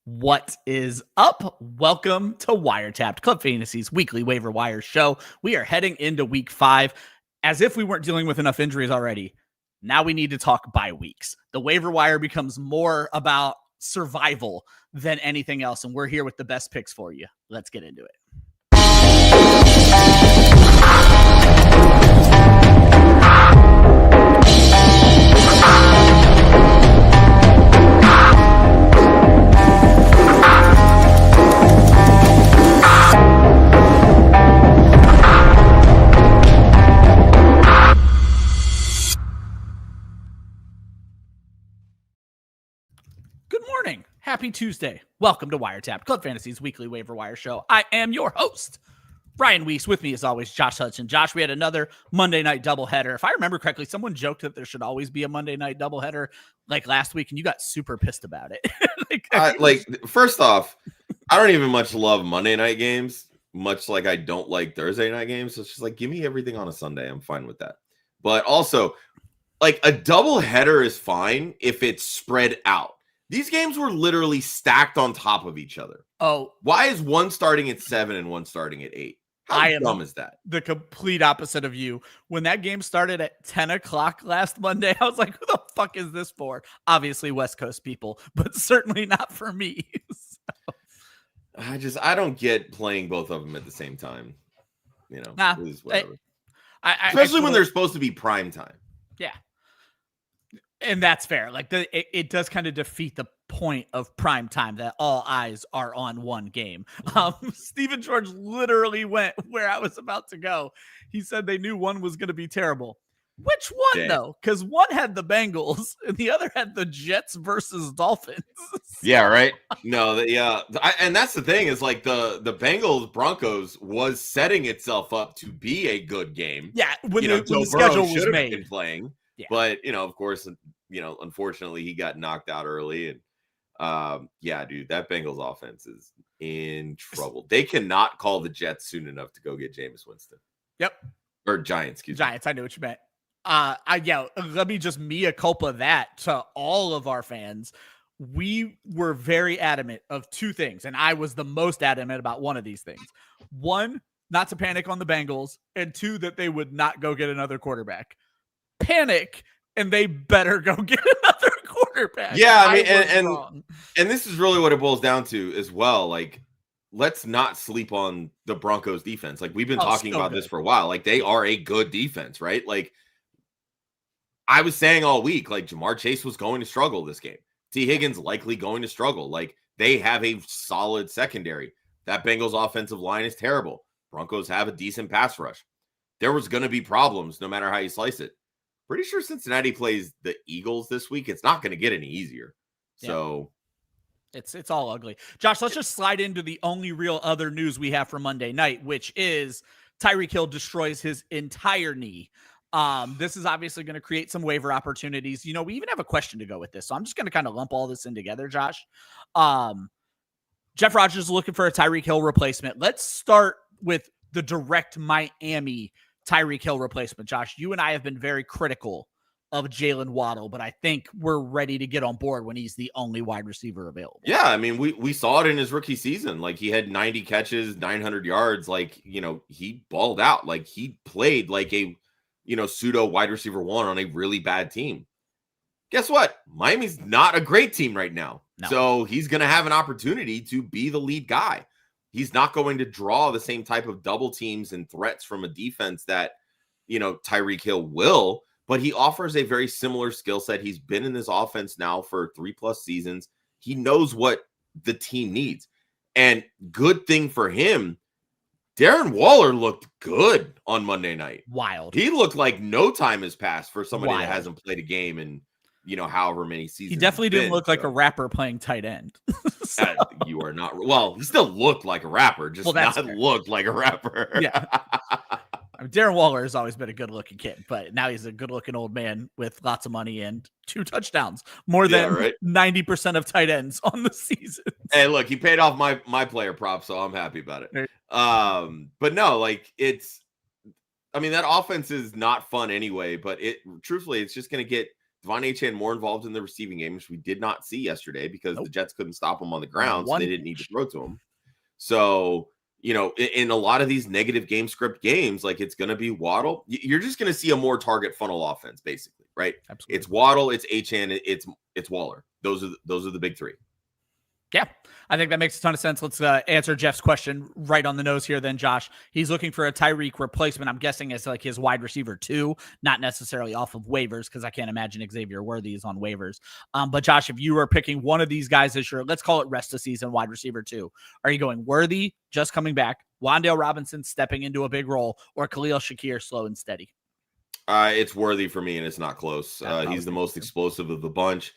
What is up? Welcome to WireTapped, Club Fantasy's weekly waiver wire show. We are heading into week 5. As if we weren't dealing with enough injuries already, now we need to talk bye weeks. The waiver wire becomes more about survival than anything else, and we're here with the best picks for you. Let's get into it. Happy Tuesday. Welcome to WireTapped, Club Fantasy's weekly waiver wire show. I am your host, Brian Weiss. With me, as always, Josh Hudson. Josh, we had another Monday night doubleheader. If I remember correctly, someone joked that there should always be a Monday night doubleheader like last week, and you got super pissed about it. First off, I don't even much love Monday night games, much like I don't like Thursday night games. So it's just like, give me everything on a Sunday. I'm fine with that. But also, like, a doubleheader is fine if it's spread out. These games were literally stacked on top of each other. Oh, why is one starting at 7 and one starting at 8? How dumb is that? The complete opposite of you. When that game started at 10 o'clock last Monday, I was like, who the fuck is this for? Obviously West Coast people, but certainly not for me. I don't get playing both of them at the same time. You know, whatever. Especially when they're supposed to be prime time. Yeah. And that's fair. Like, it does kind of defeat the point of prime time that all eyes are on one game. Stephen George literally went where I was about to go. He said they knew one was going to be terrible. Which one, though? Because one had the Bengals and the other had the Jets versus Dolphins. Yeah, right. No, and that's the thing is, like, the Bengals Broncos was setting itself up to be a good game. Yeah, when the schedule was made. Been playing. Yeah. But, of course, unfortunately, he got knocked out early. And, dude, that Bengals offense is in trouble. They cannot call the Jets soon enough to go get Jameis Winston. Yep. Or Giants, excuse me. Giants, I know what you meant. Let me just mea culpa that to all of our fans. We were very adamant of two things, and I was the most adamant about one of these things. One, not to panic on the Bengals, and two, that they would not go get another quarterback. Panic, and they better go get another quarterback. Yeah, I mean, and this is really what it boils down to as well. Like, let's not sleep on the Broncos defense. Like, we've been talking about this for a while. Like, they are a good defense, right? Like, I was saying all week, like, Jamar Chase was going to struggle this game. T. Higgins likely going to struggle. Like, they have a solid secondary. That Bengals offensive line is terrible. Broncos have a decent pass rush. There was going to be problems no matter how you slice it. Pretty sure Cincinnati plays the Eagles this week. It's not going to get any easier. So it's all ugly. Josh, let's just slide into the only real other news we have for Monday night, which is Tyreek Hill destroys his entire knee. This is obviously going to create some waiver opportunities. We even have a question to go with this. So I'm just going to kind of lump all this in together, Josh. Jeff Rodgers is looking for a Tyreek Hill replacement. Let's start with the direct Miami Tyreek Hill replacement. Josh, you and I have been very critical of Jalen Waddle, but I think we're ready to get on board when he's the only wide receiver available. Yeah, I mean, we saw it in his rookie season. Like, he had 90 catches, 900 yards. Like, he balled out. Like, he played like a, pseudo wide receiver one on a really bad team. Guess what? Miami's not a great team right now. No. So he's going to have an opportunity to be the lead guy. He's not going to draw the same type of double teams and threats from a defense that, Tyreek Hill will, but he offers a very similar skill set. He's been in this offense now for 3+ seasons. He knows what the team needs. And good thing for him, Darren Waller looked good on Monday night. Wild. He looked like no time has passed for somebody that hasn't played a game in, however many seasons. He definitely didn't look like a rapper playing tight end. You are not. Well, he still looked like a rapper, just not looked like a rapper. Yeah. I mean, Darren Waller has always been a good-looking kid, but now he's a good-looking old man with lots of money and 2 touchdowns, more than 90% of tight ends on the season. Hey, look, he paid off my player prop, so I'm happy about it. But no, like, that offense is not fun anyway. But truthfully, it's just going to get Devon Achane more involved in the receiving game, which we did not see yesterday because the Jets couldn't stop him on the ground, so they didn't need to throw to him. So, in a lot of these negative game script games, like it's going to be Waddle. You're just going to see a more target funnel offense, basically, right? Absolutely. It's Waddle, it's Achane, it's Waller. Those are the big three. Yeah, I think that makes a ton of sense. Let's answer Jeff's question right on the nose here then, Josh. He's looking for a Tyreek replacement, I'm guessing, as like his wide receiver 2, not necessarily off of waivers, because I can't imagine Xavier Worthy is on waivers. But Josh, if you were picking one of these guys as your, let's call it rest of season wide receiver 2, are you going Worthy, just coming back, Wan'Dale Robinson stepping into a big role, or Khalil Shakir slow and steady? It's Worthy for me, and it's not close. He's the most explosive of the bunch.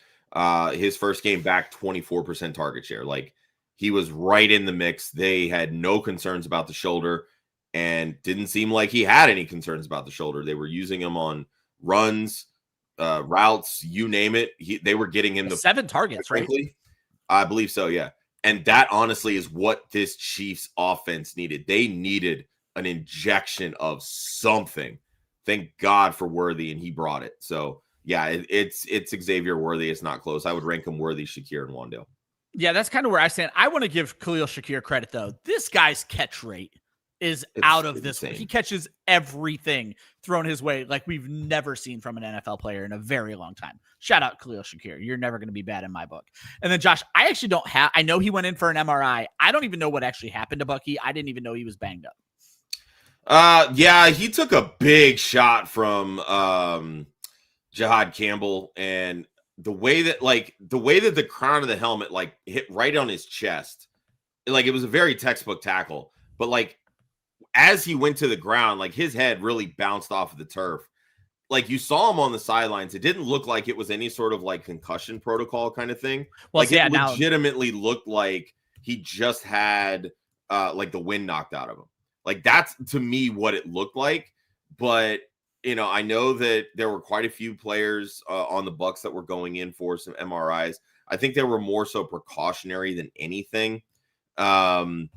His first game back, 24% target share. Like, he was right in the mix. They had no concerns about the shoulder and didn't seem like he had any concerns about the shoulder. They were using him on runs, routes, you name it. They were getting him the 7 targets, frankly. Right? I believe so, yeah. And that honestly is what this Chiefs offense needed. They needed an injection of something. Thank God for Worthy, and he brought it. So, yeah, it's Xavier Worthy. It's not close. I would rank him Worthy, Shakir, and Wan'Dale. Yeah, that's kind of where I stand. I want to give Khalil Shakir credit, though. This guy's catch rate is out of this. He catches everything thrown his way like we've never seen from an NFL player in a very long time. Shout out Khalil Shakir. You're never going to be bad in my book. And then, Josh, I actually don't have – I know he went in for an MRI. I don't even know what actually happened to Bucky. I didn't even know he was banged up. Yeah, he took a big shot from Jahad Campbell, and the way that the crown of the helmet like hit right on his chest, like it was a very textbook tackle. But like as he went to the ground, like his head really bounced off of the turf. Like you saw him on the sidelines. It didn't look like it was any sort of like concussion protocol kind of thing. Well, like it legitimately looked like he just had like the wind knocked out of him. Like that's to me what it looked like. But I know that there were quite a few players on the Bucs that were going in for some MRIs. I think they were more so precautionary than anything. I'm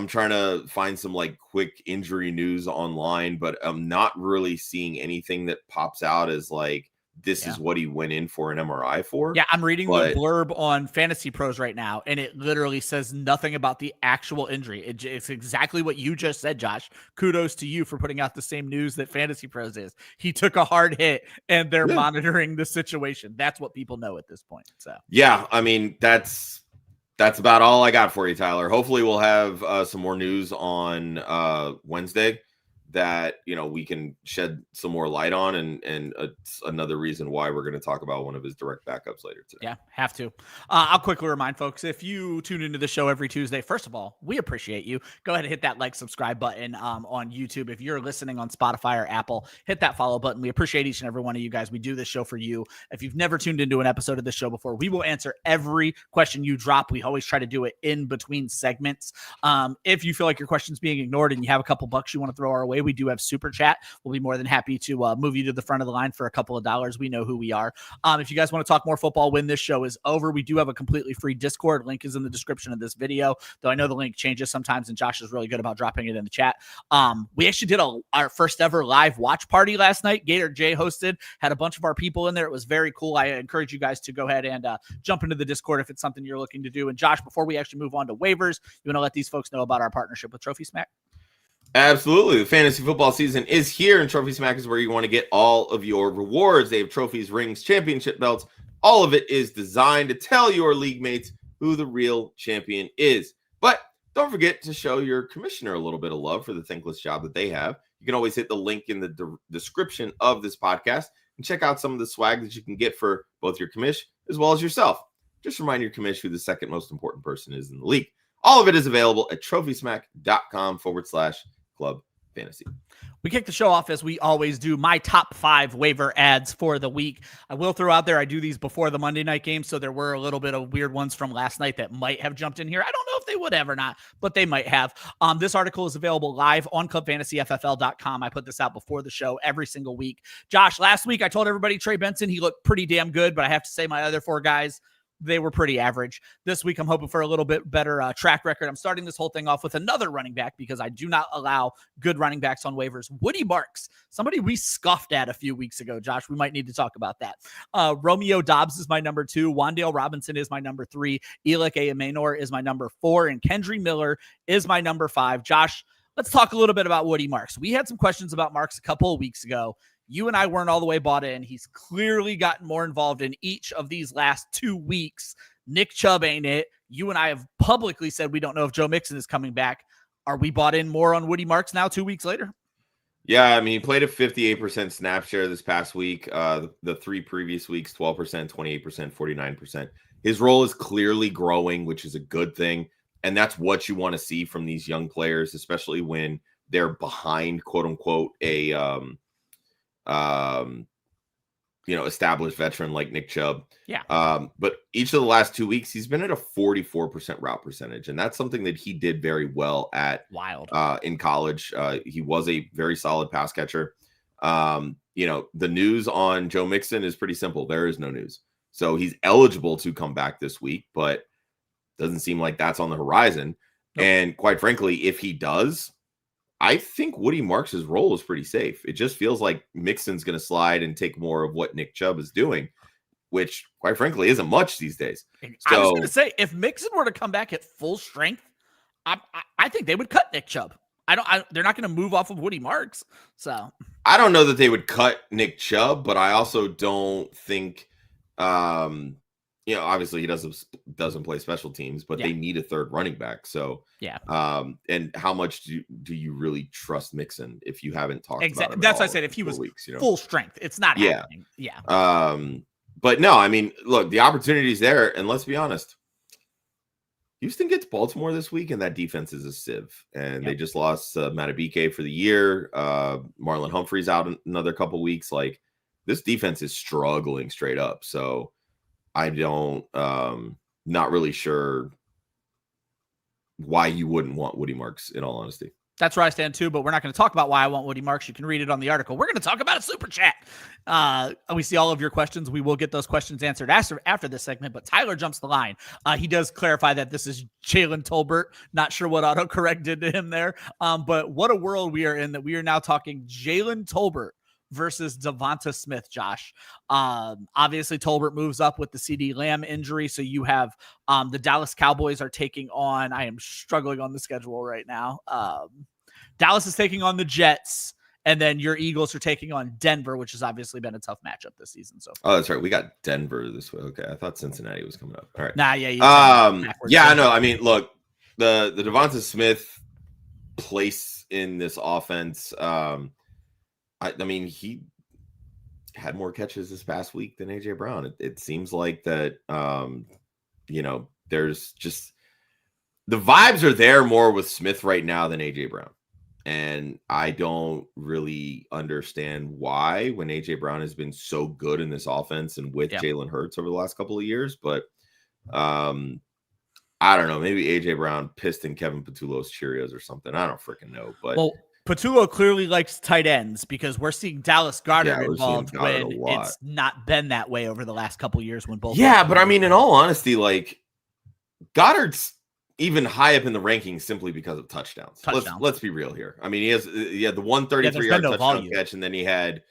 trying to find some like quick injury news online, but I'm not really seeing anything that pops out as like this is what he went in for an MRI for. Yeah, I'm reading the blurb on Fantasy Pros right now, and it literally says nothing about the actual injury. It's exactly what you just said, Josh. Kudos to you for putting out the same news that Fantasy Pros is. He took a hard hit, and they're monitoring the situation. That's what people know at this point. So yeah, I mean that's about all I got for you, Tyler. Hopefully we'll have some more news on Wednesday that we can shed some more light on, and it's another reason why we're going to talk about one of his direct backups later today. Yeah, have to. I'll quickly remind folks, if you tune into the show every Tuesday, first of all, we appreciate you. Go ahead and hit that like, subscribe button on YouTube. If you're listening on Spotify or Apple, hit that follow button. We appreciate each and every one of you guys. We do this show for you. If you've never tuned into an episode of this show before, we will answer every question you drop. We always try to do it in between segments. If you feel like your question's being ignored and you have a couple bucks you want to throw our way, we do have Super Chat. We'll be more than happy to move you to the front of the line for a couple of dollars. We know who we are. If you guys want to talk more football when this show is over, we do have a completely free Discord. Link is in the description of this video, though I know the link changes sometimes, and Josh is really good about dropping it in the chat. We actually did our first ever live watch party last night. Gator J hosted, had a bunch of our people in there. It was very cool. I encourage you guys to go ahead and jump into the Discord if it's something you're looking to do. And Josh, before we actually move on to waivers, you want to let these folks know about our partnership with Trophy Smack? Absolutely. The fantasy football season is here, and Trophy Smack is where you want to get all of your rewards. They have trophies, rings, championship belts. All of it is designed to tell your league mates who the real champion is. But don't forget to show your commissioner a little bit of love for the thankless job that they have. You can always hit the link in the description of this podcast and check out some of the swag that you can get for both your commish as well as yourself. Just remind your commish who the second most important person is in the league. All of it is available at trophysmack.com/Club Fantasy. We kick the show off as we always do. My top 5 waiver ads for the week. I will throw out there, I do these before the Monday night game, so there were a little bit of weird ones from last night that might have jumped in here. I don't know if they would have or not, but they might have. This article is available live on clubfantasyffl.com. I put this out before the show every single week. Josh, last week I told everybody Trey Benson, he looked pretty damn good, but I have to say my other 4 guys, they were pretty average. This week, I'm hoping for a little bit better track record. I'm starting this whole thing off with another running back because I do not allow good running backs on waivers. Woody Marks, somebody we scoffed at a few weeks ago. Josh, we might need to talk about that. Romeo Doubs is my number 2. Wan'Dale Robinson is my number 3. Elik Emenor is my number 4. And Kendry Miller is my number 5. Josh, let's talk a little bit about Woody Marks. We had some questions about Marks a couple of weeks ago. You and I weren't all the way bought in. He's clearly gotten more involved in each of these last 2 weeks. Nick Chubb ain't it. You and I have publicly said we don't know if Joe Mixon is coming back. Are we bought in more on Woody Marks now 2 weeks later? Yeah, I mean, he played a 58% snap share this past week. The 3 previous weeks, 12%, 28%, 49%. His role is clearly growing, which is a good thing. And that's what you want to see from these young players, especially when they're behind, quote unquote, a established veteran like Nick Chubb. Yeah. But each of the last 2 weeks, he's been at a 44% route percentage. And that's something that he did very well at in college. He was a very solid pass catcher. The news on Joe Mixon is pretty simple. There is no news. So he's eligible to come back this week, but doesn't seem like that's on the horizon. Nope. And quite frankly, if he does, I think Woody Marks' role is pretty safe. It just feels like Mixon's going to slide and take more of what Nick Chubb is doing, which, quite frankly, isn't much these days. I was going to say, if Mixon were to come back at full strength, I think they would cut Nick Chubb. They're not going to move off of Woody Marks. So I don't know that they would cut Nick Chubb, but I also don't think, obviously he doesn't play special teams, but they need a third running back. So yeah. And how much do you really trust Mixon if you haven't talked about him? That's what I said. If he was full strength, it's not happening. Yeah. But no, I mean, look, the opportunity's there, and let's be honest. Houston gets Baltimore this week, and that defense is a sieve. And they just lost Matabike for the year. Marlon Humphrey's out another couple weeks. Like, this defense is struggling straight up. So I don't, not really sure why you wouldn't want Woody Marks, in all honesty. That's where I stand too, but we're not going to talk about why I want Woody Marks. You can read it on the article. We're going to talk about a super chat. We see all of your questions. We will get those questions answered after this segment, but Tyler jumps the line. He does clarify that this is Jalen Tolbert. Not sure what autocorrect did to him there. But what a world we are in that we are now talking Jalen Tolbert versus DeVonta Smith, Josh. Obviously, Tolbert moves up with the CD Lamb injury. So you have the Dallas Cowboys are taking on, I am struggling on the schedule right now. Dallas is taking on the Jets. And then your Eagles are taking on Denver, which has obviously been a tough matchup this season so far. Oh, that's right. We got Denver this way. Okay. I thought Cincinnati was coming up. All right. Nah, yeah. I know. I mean, look, the DeVonta Smith place in this offense, I mean, he had more catches this past week than AJ Brown. It seems like that, there's just the vibes are there more with Smith right now than AJ Brown. And I don't really understand why when AJ Brown has been so good in this offense and with Jalen Hurts over the last couple of years. But I don't know. Maybe AJ Brown pissed in Kevin Patullo's Cheerios or something. I don't freaking know. But Patullo clearly likes tight ends because we're seeing Dallas Goedert involved when it's not been that way over the last couple of years when both. Yeah, but I mean, in all honesty, like Goddard's even high up in the rankings simply because of touchdowns. Let's be real here. I mean, he had the 133-yard touchdown catch, and then he had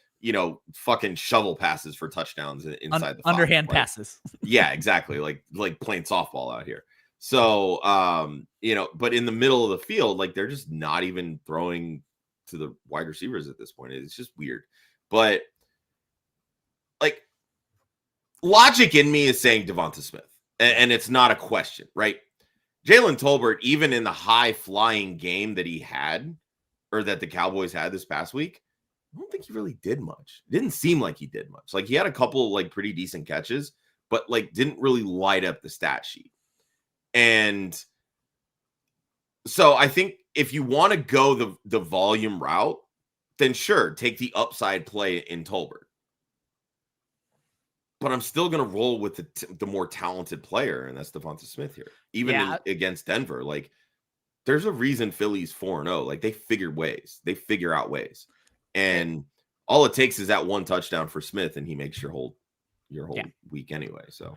fucking shovel passes for touchdowns inside the underhand passes. Yeah, exactly. Like playing softball out here. So, but in the middle of the field, like they're just not even throwing to the wide receivers at this point. It's just weird. But like logic in me is saying DeVonta Smith, and it's not a question, right? Jalen Tolbert, even in the high flying game that he had, or that the Cowboys had this past week, I don't think he really did much. It didn't seem like he did much. Like he had a couple like pretty decent catches, but like didn't really light up the stat sheet. And so I think if you want to go the volume route, then sure, take the upside play in Tolbert. But I'm still going to roll with the more talented player, and that's DeVonta Smith here. Even against Denver, like there's a reason Philly's 4-0. Like they figure out ways. And all it takes is that one touchdown for Smith, and he makes your whole week anyway. So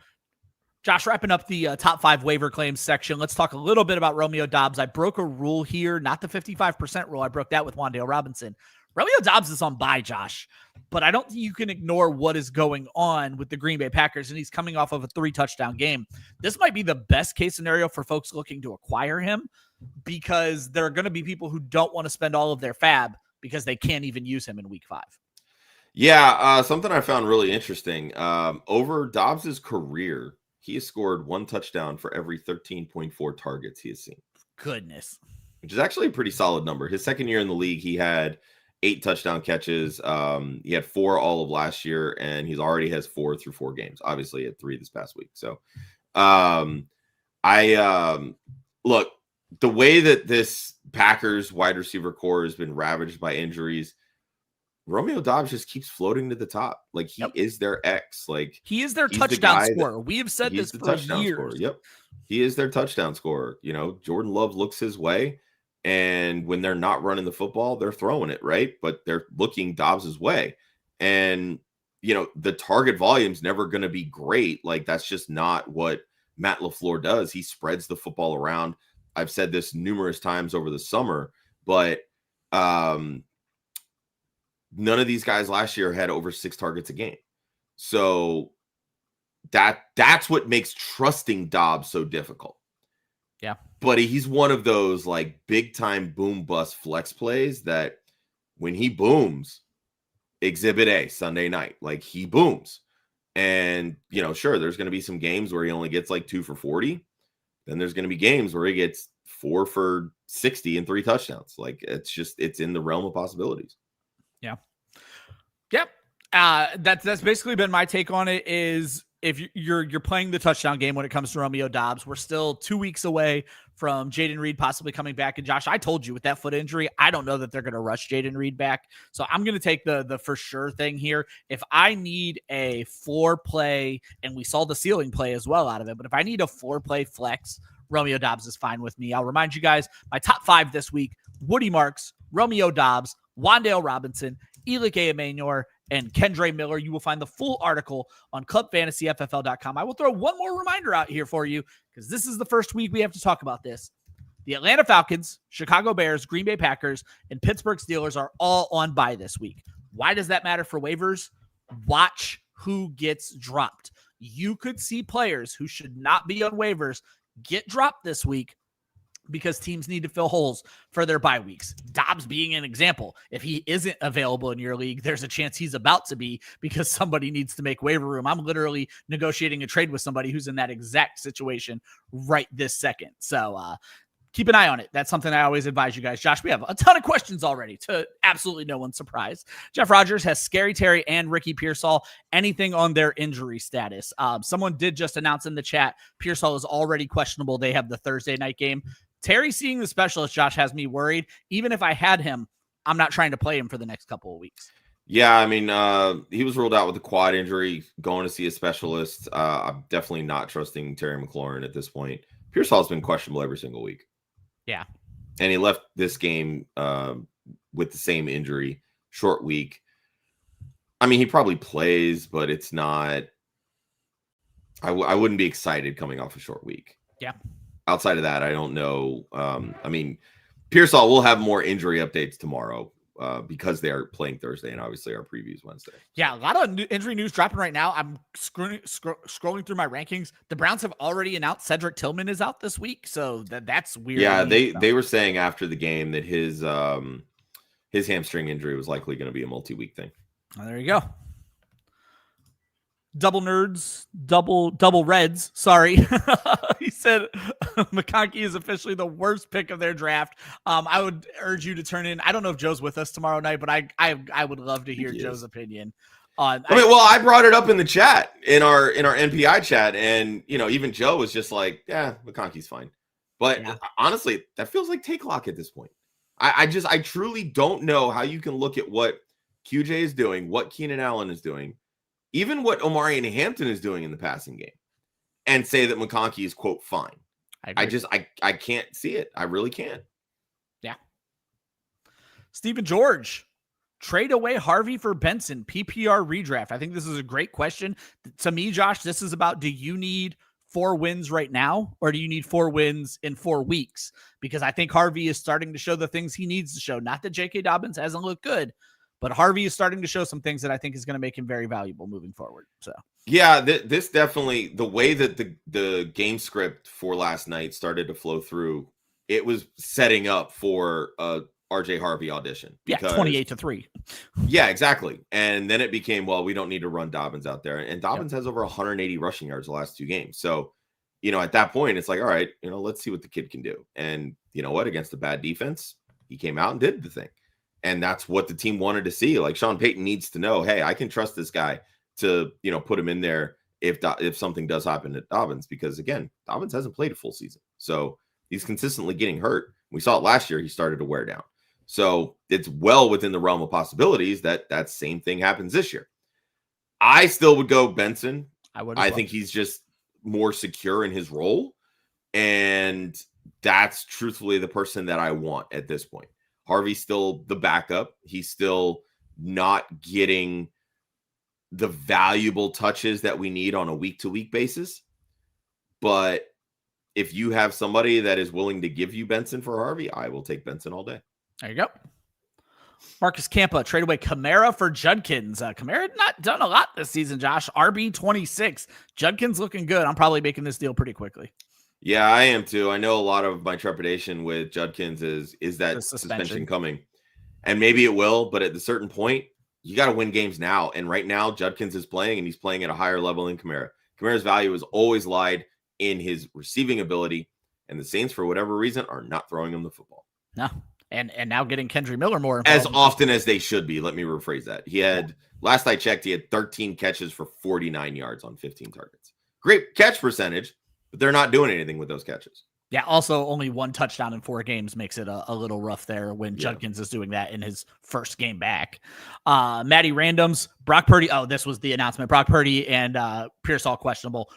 Josh, wrapping up the top 5 waiver claims section, let's talk a little bit about Romeo Doubs. I broke a rule here, not the 55% rule. I broke that with Wan'Dale Robinson. Romeo Doubs is on bye, Josh, but I don't think you can ignore what is going on with the Green Bay Packers, and he's coming off of a 3-touchdown game. This might be the best case scenario for folks looking to acquire him, because there are going to be people who don't want to spend all of their FAAB because they can't even use him in week 5. Yeah, something I found really interesting. Over Dobbs's career, he has scored 1 touchdown for every 13.4 targets he has seen. Goodness. Which is actually a pretty solid number. His second year in the league, he had 8 touchdown catches. He had 4 all of last year, and he's already has 4 through 4 games. Obviously, he had 3 this past week. So, look, the way that this Packers wide receiver core has been ravaged by injuries, Romeo Doubs just keeps floating to the top. Like, he is their X. Like, he is their touchdown scorer. We have said this for years. Scorer. Yep. He is their touchdown scorer. You know, Jordan Love looks his way, and when they're not running the football, they're throwing it, right? But they're looking Dobbs' way. And, you know, the target volume's never going to be great. Like, that's just not what Matt LaFleur does. He spreads the football around. I've said this numerous times over the summer, but none of these guys last year had over 6 targets a game. So that's what makes trusting Dobbs so difficult. Yeah. But he's one of those like big time boom bust flex plays that when he booms, exhibit A Sunday night, like he booms. And, you know, sure, there's going to be some games where he only gets like 2 for 40. Then there's going to be games where he gets 4 for 60 and 3 touchdowns. Like, it's in the realm of possibilities. Yeah. Yep. That's basically been my take on it. Is if you're playing the touchdown game when it comes to Romeo Doubs, we're still 2 weeks away from Jayden Reed possibly coming back. And Josh, I told you with that foot injury, I don't know that they're going to rush Jayden Reed back. So I'm going to take the for sure thing here. If I need a 4-play, and we saw the ceiling play as well out of it, but if I need a 4-play flex, Romeo Doubs is fine with me. I'll remind you guys, my top 5 this week: Woody Marks, Romeo Doubs, Wan'Dale Robinson, Elike Emmanuel, and Kendre Miller. You will find the full article on clubfantasyffl.com. I will throw one more reminder out here for you, because this is the first week we have to talk about this. The Atlanta Falcons, Chicago Bears, Green Bay Packers, and Pittsburgh Steelers are all on bye this week. Why does that matter for waivers? Watch who gets dropped. You could see players who should not be on waivers get dropped this week because teams need to fill holes for their bye weeks. Dobbs being an example. If he isn't available in your league, there's a chance he's about to be, because somebody needs to make waiver room. I'm literally negotiating a trade with somebody who's in that exact situation right this second. So keep an eye on it. That's something I always advise you guys. Josh, we have a ton of questions already, to absolutely no one's surprise. Jeff Rogers has Scary Terry and Ricky Pearsall. Anything on their injury status? Someone did just announce in the chat, Pearsall is already questionable. They have the Thursday night game. Terry seeing the specialist, Josh, has me worried. Even if I had him, I'm not trying to play him for the next couple of weeks. Yeah, I mean, he was ruled out with a quad injury, going to see a specialist. I'm definitely not trusting Terry McLaurin at this point. Pearsall's been questionable every single week. Yeah. And he left this game with the same injury, short week. I mean, he probably plays, but it's not, I wouldn't be excited coming off a short week. Yeah. Outside of that, I don't know. I mean, Pearsall will have more injury updates tomorrow because they are playing Thursday, and obviously our previews Wednesday. Yeah, a lot of injury news dropping right now. I'm scrolling through my rankings. The Browns have already announced Cedric Tillman is out this week, so that's weird. Yeah, they were saying after the game that his hamstring injury was likely going to be a multi-week thing. Oh, there you go. Double nerds, double reds. Sorry. He said McConkey is officially the worst pick of their draft. I would urge you to turn in. I don't know if Joe's with us tomorrow night, but I would love to hear Joe's opinion on. I brought it up in the chat, in our NPI chat, and even Joe was just like, yeah, McConkey's fine. But honestly, that feels like take lock at this point. I truly don't know how you can look at what QJ is doing, what Keenan Allen is doing, even what Omari and Hampton is doing in the passing game, and say that McConkey is, quote, fine. I can't see it. I really can't. Yeah. Stephen George, trade away Harvey for Benson, PPR redraft. I think this is a great question. To me, Josh, this is about, do you need 4 wins right now, or do you need 4 wins in 4 weeks? Because I think Harvey is starting to show the things he needs to show. Not that J.K. Dobbins hasn't looked good, but Harvey is starting to show some things that I think is going to make him very valuable moving forward. So, yeah, this definitely, the way that the game script for last night started to flow through, it was setting up for a RJ Harvey audition. Because, 28-3. Yeah, exactly. And then it became, well, we don't need to run Dobbins out there. And Dobbins has over 180 rushing yards the last 2 games. So, at that point, it's like, all right, let's see what the kid can do. And you know what? Against a bad defense, he came out and did the thing. And that's what the team wanted to see. Like, Sean Payton needs to know, hey, I can trust this guy to, put him in there if something does happen to Dobbins. Because, again, Dobbins hasn't played a full season. So he's consistently getting hurt. We saw it last year. He started to wear down. So it's well within the realm of possibilities that same thing happens this year. I still would go Benson. I think he's just more secure in his role. And that's truthfully the person that I want at this point. Harvey's still the backup. He's still not getting the valuable touches that we need on a week-to-week basis. But if you have somebody that is willing to give you Benson for Harvey, I will take Benson all day. There you go. Marcus Campa trade away Kamara for Judkins. Kamara not done a lot this season, Josh. RB 26. Judkins looking good. I'm probably making this deal pretty quickly. Yeah, I am too. I know a lot of my trepidation with Judkins is that suspension coming. And maybe it will, but at a certain point, you got to win games now. And right now, Judkins is playing, and he's playing at a higher level than Kamara. Kamara's value has always lied in his receiving ability, and the Saints, for whatever reason, are not throwing him the football. No. And now getting Kendry Miller more as often as they should be. Let me rephrase that. He had, last I checked, he had 13 catches for 49 yards on 15 targets. Great catch percentage, but they're not doing anything with those catches. Yeah, also only 1 touchdown in 4 games makes it a little rough there when Judkins is doing that in his first game back. Matty Randoms, Brock Purdy. Oh, this was the announcement. Brock Purdy and Pearsall questionable.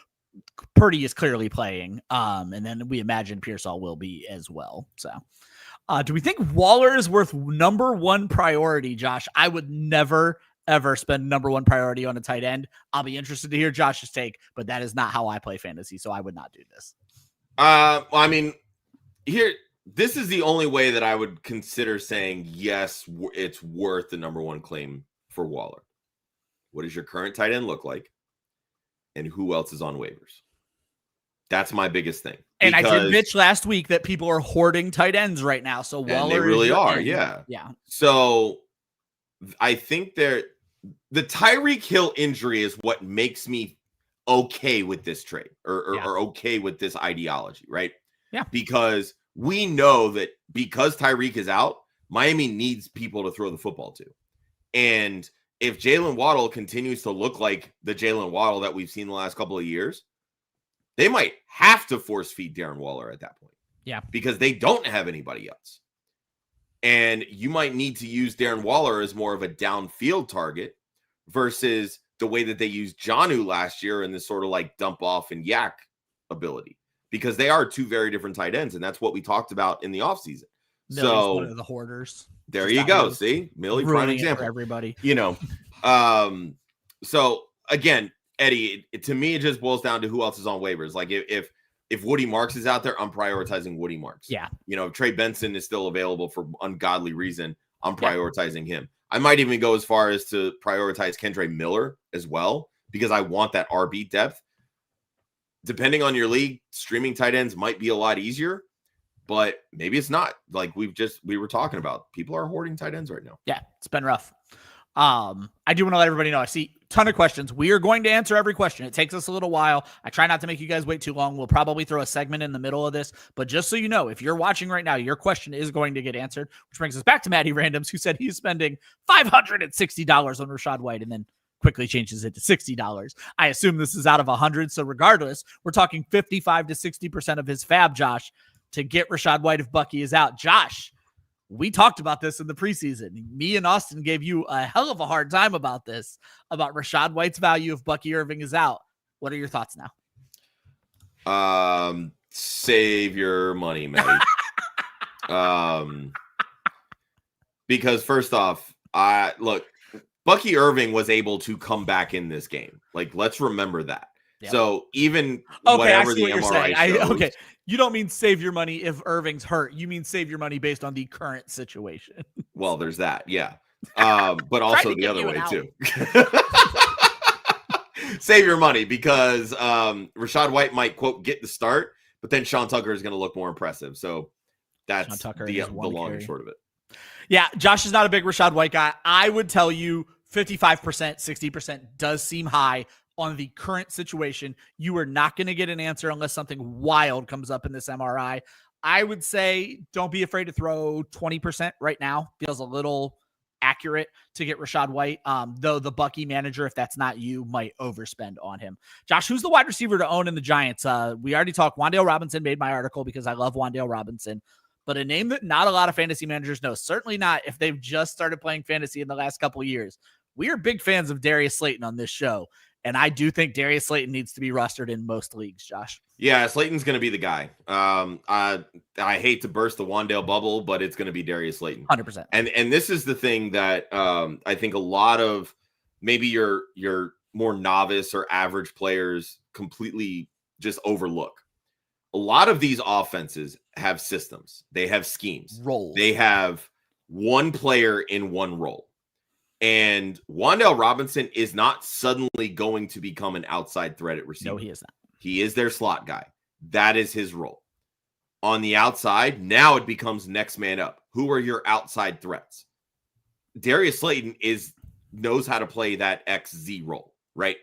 Purdy is clearly playing. And then we imagine Pearsall will be as well. So do we think Waller is worth number 1 priority, Josh? I would never, ever spend number 1 priority on a tight end. I'll be interested to hear Josh's take, but that is not how I play fantasy, so I would not do this. I mean, this is the only way that I would consider saying, yes, it's worth the number 1 claim for Waller. What does your current tight end look like? And who else is on waivers? That's my biggest thing. And I did bitch last week that people are hoarding tight ends right now. So Waller, they really are. Yeah. So I think the Tyreek Hill injury is what makes me okay with this trade or okay with this ideology, right? Yeah. Because we know that because Tyreek is out, Miami needs people to throw the football to. And if Jalen Waddle continues to look like the Jalen Waddle that we've seen the last couple of years, they might have to force feed Darren Waller at that point. Yeah. Because they don't have anybody else. And you might need to use Darren Waller as more of a downfield target versus the way that they used Jonnu last year in this sort of like dump off and yak ability. Because they are 2 very different tight ends. And that's what we talked about in the offseason. So one of the hoarders. There you go. See, Millie, prime example. Everybody. So again, Eddie, to me, it just boils down to who else is on waivers. Like if Woody Marks is out there, I'm prioritizing Woody Marks. Yeah. If Trey Benson is still available for ungodly reason, I'm prioritizing him. I might even go as far as to prioritize Kendry Miller as well, because I want that RB depth. Depending on your league, streaming tight ends might be a lot easier, but maybe it's not. Like we were talking about, people are hoarding tight ends right now. Yeah, it's been rough. I do want to let everybody know, I see a ton of questions. We are going to answer every question. It takes us a little while. I try not to make you guys wait too long. We'll probably throw a segment in the middle of this, but just so you know, if you're watching right now, your question is going to get answered, which brings us back to Matty Randoms, who said he's spending $560 on Rachaad White and then quickly changes it to $60. I assume this is out of 100. So regardless, we're talking 55 to 60% of his FAAB, Josh, to get Rachaad White if Bucky is out. Josh, we talked about this in the preseason. Me and Austin gave you a hell of a hard time about this, about Rachaad White's value if Bucky Irving is out. What are your thoughts now? Save your money, Matty. Because first off, Bucky Irving was able to come back in this game. Like, let's remember that. Yep. So even Okay, whatever I see the what you're MRI saying. shows, Okay, you don't mean save your money if Irving's hurt. You mean save your money based on the current situation. well, there's that, yeah. But also to the give other you an way out. too. Save your money because Rachaad White might quote get the start, but then Sean Tucker is going to look more impressive. So that's the long and short of it. Yeah, Josh is not a big Rachaad White guy. I would tell you 55%, 60% does seem high on the current situation. You are not going to get an answer unless something wild comes up in this MRI. I would say don't be afraid to throw 20% right now. Feels a little accurate to get Rachaad White, though the Bucky manager, if that's not you, might overspend on him. Josh, who's the wide receiver to own in the Giants? We already talked. Wan'Dale Robinson made my article because I love Wan'Dale Robinson. But a name that not a lot of fantasy managers know, certainly not if they've just started playing fantasy in the last couple of years. We are big fans of Darius Slayton on this show, and I do think Darius Slayton needs to be rostered in most leagues, Josh. Yeah, Slayton's going to be the guy. I hate to burst the Wan'Dale bubble, but it's going to be Darius Slayton. 100%. And this is the thing that I think a lot of maybe your more novice or average players completely just overlook. A lot of these offenses have systems. They have schemes. Roles. They have one player in one role. And Wan'Dale Robinson is not suddenly going to become an outside threat at receiver. No, he is not. He is their slot guy. That is his role. On the outside, now it becomes next man up. Who are your outside threats? Darius Slayton knows how to play that XZ role, right?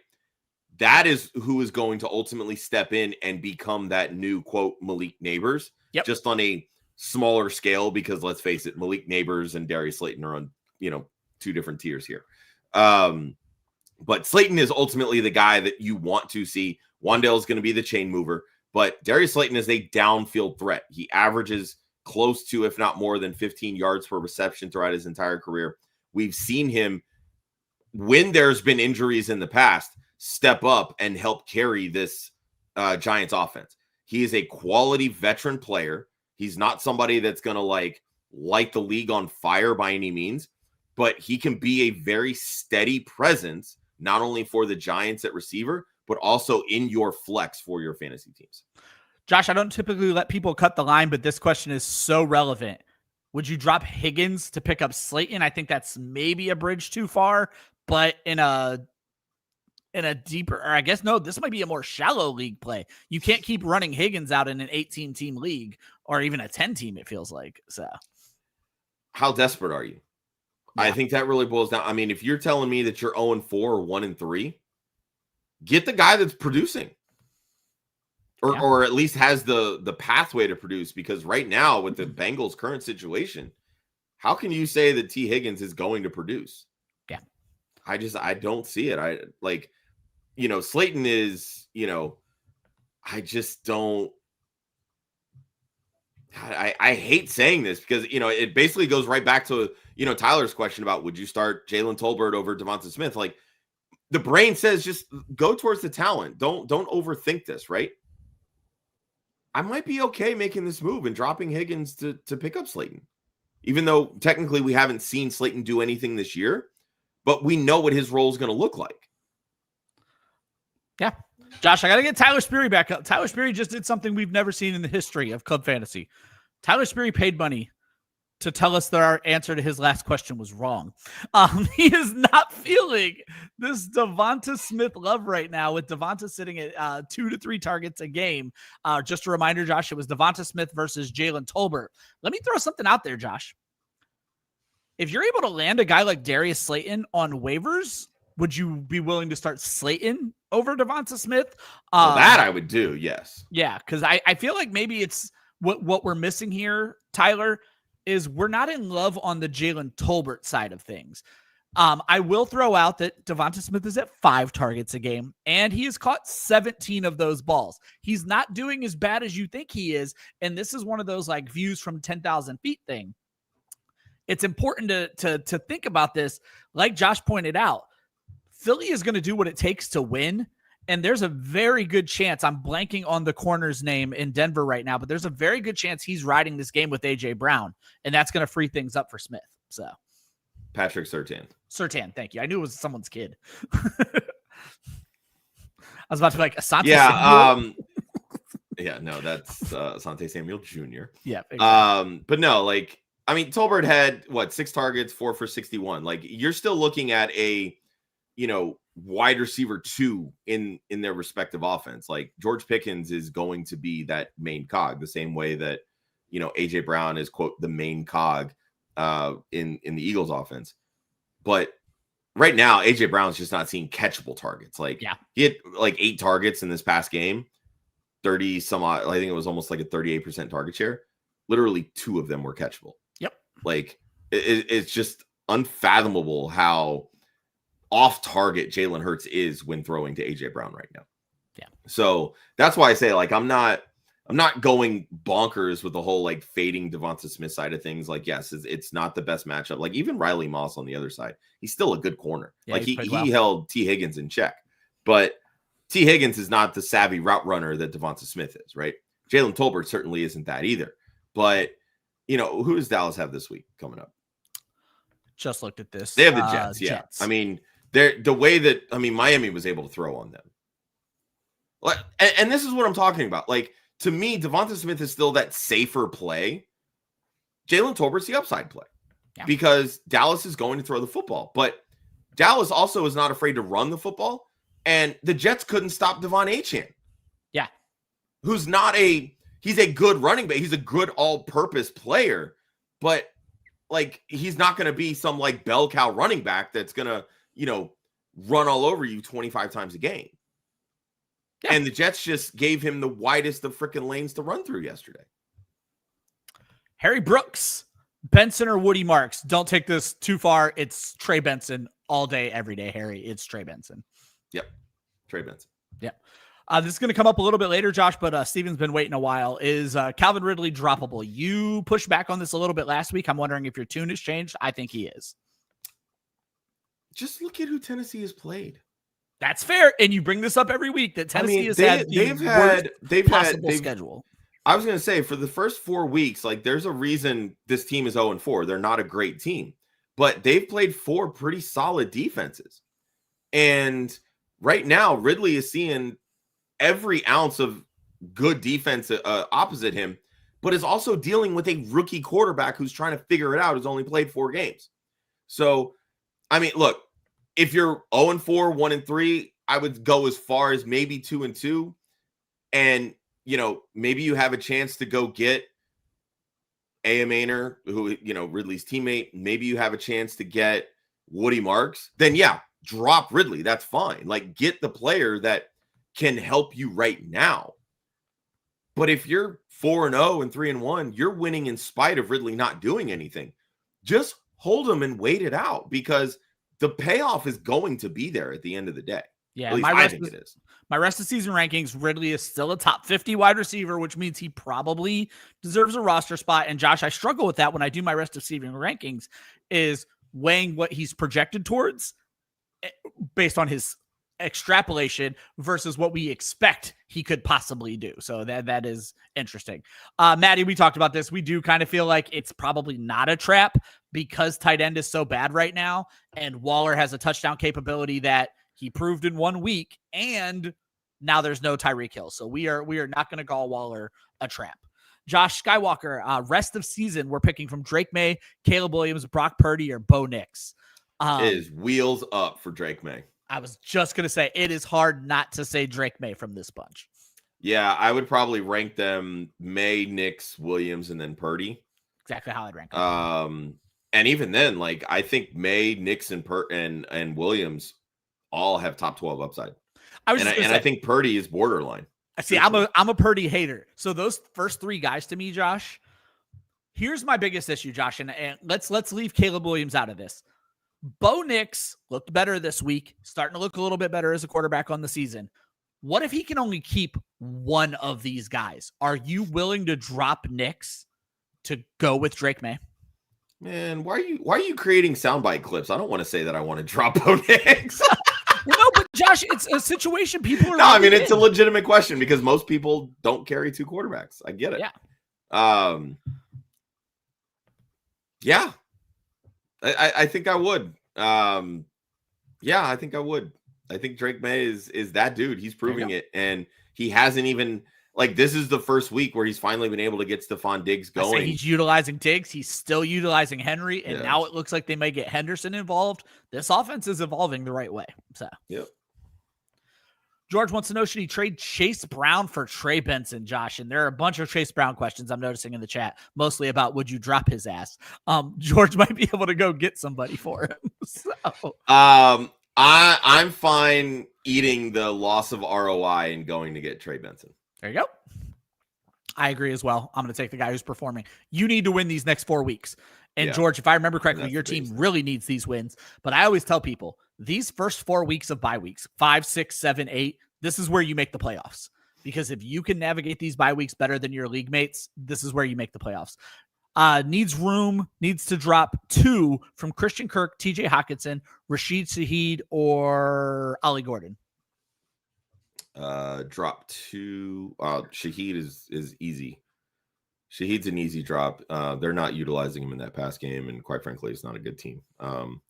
That is who is going to ultimately step in and become that new, quote, Malik Nabers, just on a smaller scale, because let's face it, Malik Nabers and Darius Slayton are on, two different tiers here. But Slayton is ultimately the guy that you want to see. Wan'Dale is going to be the chain mover, but Darius Slayton is a downfield threat. He averages close to, if not more than 15 yards per reception throughout his entire career. We've seen him, when there's been injuries in the past, step up and help carry this Giants offense. He is a quality veteran player. He's not somebody that's going to light the league on fire by any means, but he can be a very steady presence, not only for the Giants at receiver, but also in your flex for your fantasy teams. Josh, I don't typically let people cut the line, but this question is so relevant. Would you drop Higgins to pick up Slayton? I think that's maybe a bridge too far, but in a deeper, or I guess, no, this might be a more shallow league play. You can't keep running Higgins out in an 18-team league or even a 10-team, it feels like. So how desperate are you? Yeah. I think that really boils down. I mean, if you're telling me that you're 0-4 or 1-3, get the guy that's producing. Or at least has the pathway to produce, because right now with the Bengals' current situation, how can you say that T. Higgins is going to produce? Yeah. I don't see it. Slayton is, I just don't. I hate saying this because, it basically goes right back to, Tyler's question about would you start Jalen Tolbert over DeVonta Smith? Like, the brain says just go towards the talent. Don't overthink this, right? I might be okay making this move and dropping Higgins to pick up Slayton, even though technically we haven't seen Slayton do anything this year, but we know what his role is going to look like. Yeah. Josh, I got to get Tyler Sperry back up. Tyler Sperry just did something we've never seen in the history of Club Fantasy. Tyler Sperry paid money to tell us that our answer to his last question was wrong. He is not feeling this DeVonta Smith love right now, with DeVonta sitting at 2 to 3 targets a game. Just a reminder, Josh, it was DeVonta Smith versus Jalen Tolbert. Let me throw something out there, Josh. If you're able to land a guy like Darius Slayton on waivers, would you be willing to start Slayton over DeVonta Smith? That I would do, yes. Yeah, because I feel like maybe it's what we're missing here, Tyler, is we're not in love on the Jalen Tolbert side of things. I will throw out that DeVonta Smith is at 5 targets a game, and he has caught 17 of those balls. He's not doing as bad as you think he is, and this is one of those views from 10,000 feet thing. It's important to think about this. Like Josh pointed out, Philly is going to do what it takes to win. And there's a very good chance, I'm blanking on the corner's name in Denver right now, but there's a very good chance he's riding this game with A.J. Brown, and that's going to free things up for Smith. So, Patrick Surtain. Surtain, thank you. I knew it was someone's kid. was about to be like Asante Samuel. Yeah, no, that's Asante Samuel Jr. Yeah. Exactly. But no, like, I mean, Tolbert had 6 targets, 4 for 61. Like, you're still looking at a, wide receiver 2 in their respective offense. Like, George Pickens is going to be that main cog, the same way that, AJ Brown is, quote, the main cog in the Eagles offense. But right now, AJ Brown's just not seeing catchable targets. Like, he had like 8 targets in this past game, 30 some odd. I think it was almost like a 38% target share. Literally 2 of them were catchable. Yep. Like, it's just unfathomable how off target Jalen Hurts is when throwing to AJ Brown right now. Yeah. So that's why I say, like, I'm not going bonkers with the whole like fading DeVonta Smith side of things. Like, yes, it's not the best matchup. Like, even Riley Moss on the other side, he's still a good corner. Yeah, like he held T Higgins in check, but T Higgins is not the savvy route runner that DeVonta Smith is, right? Jalen Tolbert certainly isn't that either. But who does Dallas have this week coming up? Just looked at this. They have the Jets. Yeah. Jets. I mean, the way that Miami was able to throw on them. Like, and this is what I'm talking about. Like, to me, DeVonta Smith is still that safer play. Jalen Tolbert's the upside play because Dallas is going to throw the football. But Dallas also is not afraid to run the football. And the Jets couldn't stop Devon Achane. Yeah. He's a good running back. He's a good all-purpose player. But, like, he's not going to be some, like, bell cow running back that's going to, run all over you 25 times a game. Yeah. And the Jets just gave him the widest of freaking lanes to run through yesterday. Harry Brooks, Benson or Woody Marks. Don't take this too far. It's Trey Benson all day, every day, Harry. It's Trey Benson. Yep. Trey Benson. Yep. This is going to come up a little bit later, Josh, but Steven's been waiting a while. Is Calvin Ridley droppable? You pushed back on this a little bit last week. I'm wondering if your tune has changed. I think he is. Just look at who Tennessee has played. That's fair, and you bring this up every week that Tennessee has had the schedule. I was going to say, for the first 4 weeks, like, there's a reason this team is 0-4. They're not a great team, but they've played 4 pretty solid defenses. And right now, Ridley is seeing every ounce of good defense opposite him, but is also dealing with a rookie quarterback who's trying to figure it out, who's only played 4 games. So, I mean, look, if you're 0-4, 1-3, I would go as far as maybe 2-2. And, maybe you have a chance to go get A.M. Ainer, who, Ridley's teammate. Maybe you have a chance to get Woody Marks. Then, yeah, drop Ridley. That's fine. Like, get the player that can help you right now. But if you're 4-0 and 3-1, you're winning in spite of Ridley not doing anything. Just hold him and wait it out, because the payoff is going to be there at the end of the day. Yeah, at least I think it is. My rest of season rankings, Ridley is still a top 50 wide receiver, which means he probably deserves a roster spot. And Josh, I struggle with that when I do my rest of season rankings, is weighing what he's projected towards based on his extrapolation versus what we expect he could possibly do. So that is interesting. Maddie, we talked about this. We do kind of feel like it's probably not a trap because tight end is so bad right now, and Waller has a touchdown capability that he proved in 1 week, and now there's no Tyreek Hill. So we are not going to call Waller a trap. Josh Skywalker, rest of season, we're picking from Drake May, Caleb Williams, Brock Purdy, or Bo Nix. It is wheels up for Drake May. I was just going to say, it is hard not to say Drake May from this bunch. Yeah, I would probably rank them May, Nix, Williams, and then Purdy. Exactly how I'd rank them. And even then, like, I think May, Nix, and Williams all have top 12 upside. I think Purdy is borderline. See, I'm a Purdy hater. So those first 3 guys to me, Josh, here's my biggest issue, Josh, and let's leave Caleb Williams out of this. Bo Nix looked better this week, starting to look a little bit better as a quarterback on the season. What if he can only keep one of these guys? Are you willing to drop Nix to go with Drake May? Man, why are you creating soundbite clips? I don't want to say that I want to drop Bo Nix. Well, no, but Josh, it's a situation people are. No, I mean, it's a legitimate question because most people don't carry 2 quarterbacks. I get it. Yeah. Yeah. I think I would. Yeah, I think I would. I think Drake May is that dude. He's proving it, and he hasn't even this is the first week where he's finally been able to get Stephon Diggs going. He's utilizing Diggs. He's still utilizing Henry, and now it looks like they may get Henderson involved. This offense is evolving the right way. So, yep. George wants to know, should he trade Chase Brown for Trey Benson, Josh? And there are a bunch of Chase Brown questions I'm noticing in the chat, mostly about would you drop his ass? George might be able to go get somebody for him. So, I'm fine eating the loss of ROI and going to get Trey Benson. There you go. I agree as well. I'm going to take the guy who's performing. You need to win these next 4 weeks. And George, if I remember correctly, your team really needs these wins. But I always tell people, these first 4 weeks of bye weeks, 5, 6, 7, 8, this is where you make the playoffs. Because if you can navigate these bye weeks better than your league mates, this is where you make the playoffs. Needs to drop 2 from Christian Kirk, TJ Hawkinson, Rashid Shaheed, or Ollie Gordon. Drop 2. Shaheed is easy. Shaheed's an easy drop. They're not utilizing him in that pass game, and quite frankly, it's not a good team. I'm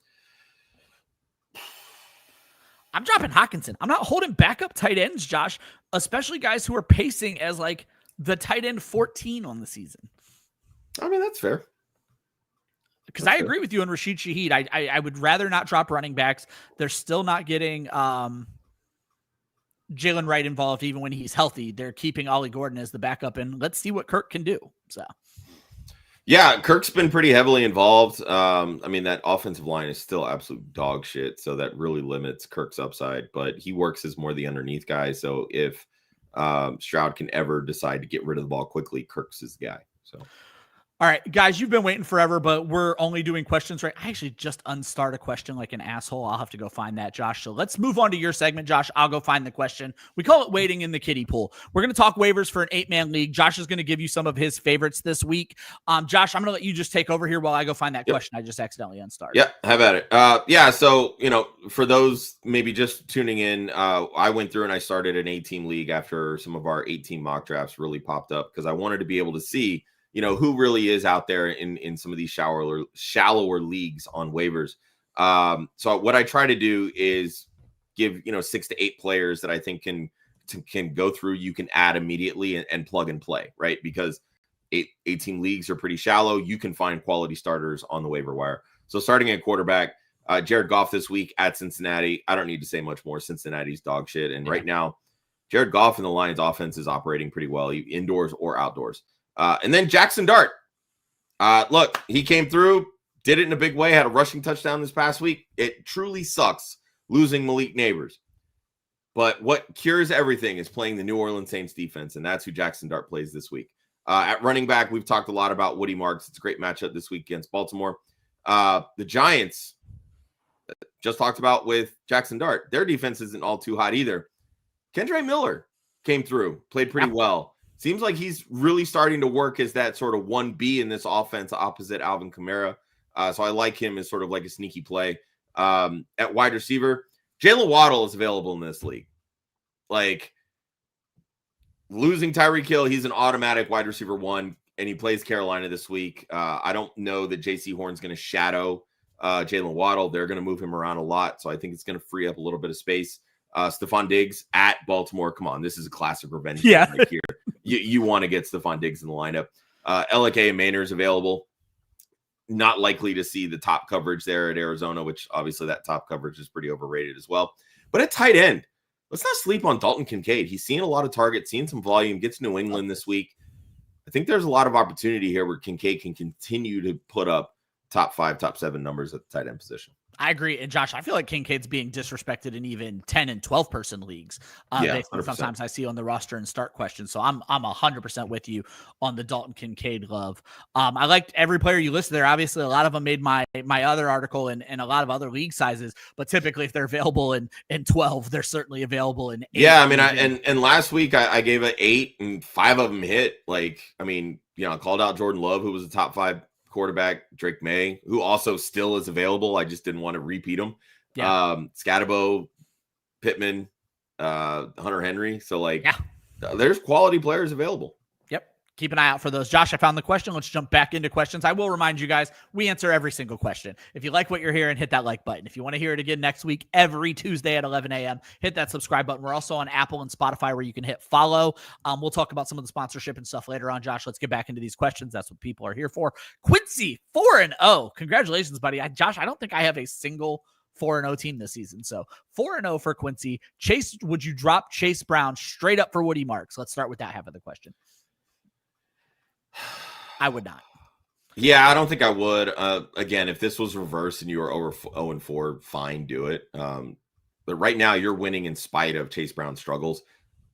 dropping Hawkinson. I'm not holding backup tight ends, Josh, especially guys who are pacing as the tight end 14 on the season. I mean, that's fair. Because I agree with you on Rashid Shaheed. I would rather not drop running backs. They're still not getting Jalen Wright involved even when he's healthy. They're keeping Ollie Gordon as the backup, and let's see what Kirk can do. So, yeah, Kirk's been pretty heavily involved. I mean, that offensive line is still absolute dog shit, so that really limits Kirk's upside, but he works as more the underneath guy. So if Stroud can ever decide to get rid of the ball quickly, Kirk's his guy. So, all right, guys, you've been waiting forever, but we're only doing questions, right? I actually just unstart a question like an asshole. I'll have to go find that, Josh. So let's move on to your segment, Josh. I'll go find the question. We call it waiting in the kiddie pool. We're going to talk waivers for an 8-man league. Josh is going to give you some of his favorites this week. Josh, I'm going to let you just take over here while I go find that question. I just accidentally unstarted. Yeah, how about it? So, for those maybe just tuning in, I went through and I started an 8-team league after some of our 8-team mock drafts really popped up because I wanted to be able to see who really is out there in some of these shallower leagues on waivers. So what I try to do is give, 6 to 8 players that I think can go through, you can add immediately and plug and play, right? Because 8-team leagues are pretty shallow. You can find quality starters on the waiver wire. So starting at quarterback, Jared Goff this week at Cincinnati. I don't need to say much more. Cincinnati's dog shit. And right now, Jared Goff and the Lions offense is operating pretty well, indoors or outdoors. And then Jackson Dart. Look, he came through, did it in a big way, had a rushing touchdown this past week. It truly sucks losing Malik Nabers. But what cures everything is playing the New Orleans Saints defense, and that's who Jackson Dart plays this week. At running back, we've talked a lot about Woody Marks. It's a great matchup this week against Baltimore. The Giants, just talked about with Jackson Dart. Their defense isn't all too hot either. Kendre Miller came through, played pretty well. Seems like he's really starting to work as that sort of 1B in this offense opposite Alvin Kamara. So I like him as sort of like a sneaky play. At wide receiver, Jalen Waddle is available in this league. Losing Tyreek Hill, he's an automatic wide receiver 1, and he plays Carolina this week. I don't know that J.C. Horn's going to shadow Jalen Waddle. They're going to move him around a lot, so I think it's going to free up a little bit of space. Stephon Diggs at Baltimore. Come on, this is a classic revenge game right here. You want to get Stephon Diggs in the lineup. LK and Maynard is available. Not likely to see the top coverage there at Arizona, which obviously that top coverage is pretty overrated as well. But at tight end, let's not sleep on Dalton Kincaid. He's seeing a lot of targets, seeing some volume, gets New England this week. I think there's a lot of opportunity here where Kincaid can continue to put up top 5, top 7 numbers at the tight end position. I agree. And Josh, I feel like Kincaid's being disrespected in even 10 and 12 person leagues. Sometimes I see on the roster and start questions. So I'm 100% with you on the Dalton Kincaid love. I liked every player you listed there. Obviously, a lot of them made my other article and a lot of other league sizes, but typically if they're available in 12, they're certainly available in 8. Yeah. I mean, and last week I gave it 8 and 5 of them hit. I called out Jordan Love, who was a top 5 quarterback, Drake May, who also still is available. I just didn't want to repeat him. Scatabo, Pittman, Hunter Henry. So there's quality players available. Yep. Keep an eye out for those. Josh, I found the question. Let's jump back into questions. I will remind you guys, we answer every single question. If you like what you're hearing, hit that like button. If you want to hear it again next week, every Tuesday at 11 a.m., hit that subscribe button. We're also on Apple and Spotify where you can hit follow. We'll talk about some of the sponsorship and stuff later on. Josh, let's get back into these questions. That's what people are here for. Quincy, 4-0. Congratulations, buddy. Josh, I don't think I have a single 4-0 team this season. So 4-0 for Quincy. Chase, would you drop Chase Brown straight up for Woody Marks? Let's start with that half of the question. I would not. Yeah, I don't think I would. Again, if this was reversed and you were over 0-4, fine, do it. But right now you're winning in spite of Chase Brown's struggles.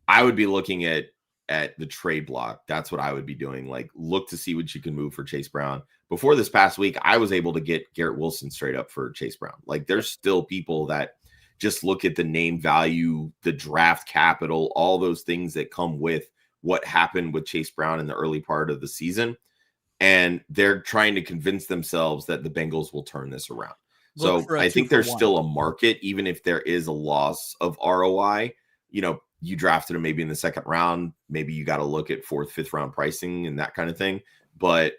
I would be looking at the trade block. That's what I would be doing. Like, look to see what you can move for Chase Brown. Before this past week, I was able to get Garrett Wilson straight up for Chase Brown. Like, there's still people that just look at the name value, the draft capital, all those things that come with what happened with Chase Brown in the early part of the season. And they're trying to convince themselves that the Bengals will turn this around. So I think there's still a market, even if there is a loss of ROI. You drafted him maybe in the second round. Maybe you got to look at 4th, 5th round pricing and that kind of thing. But,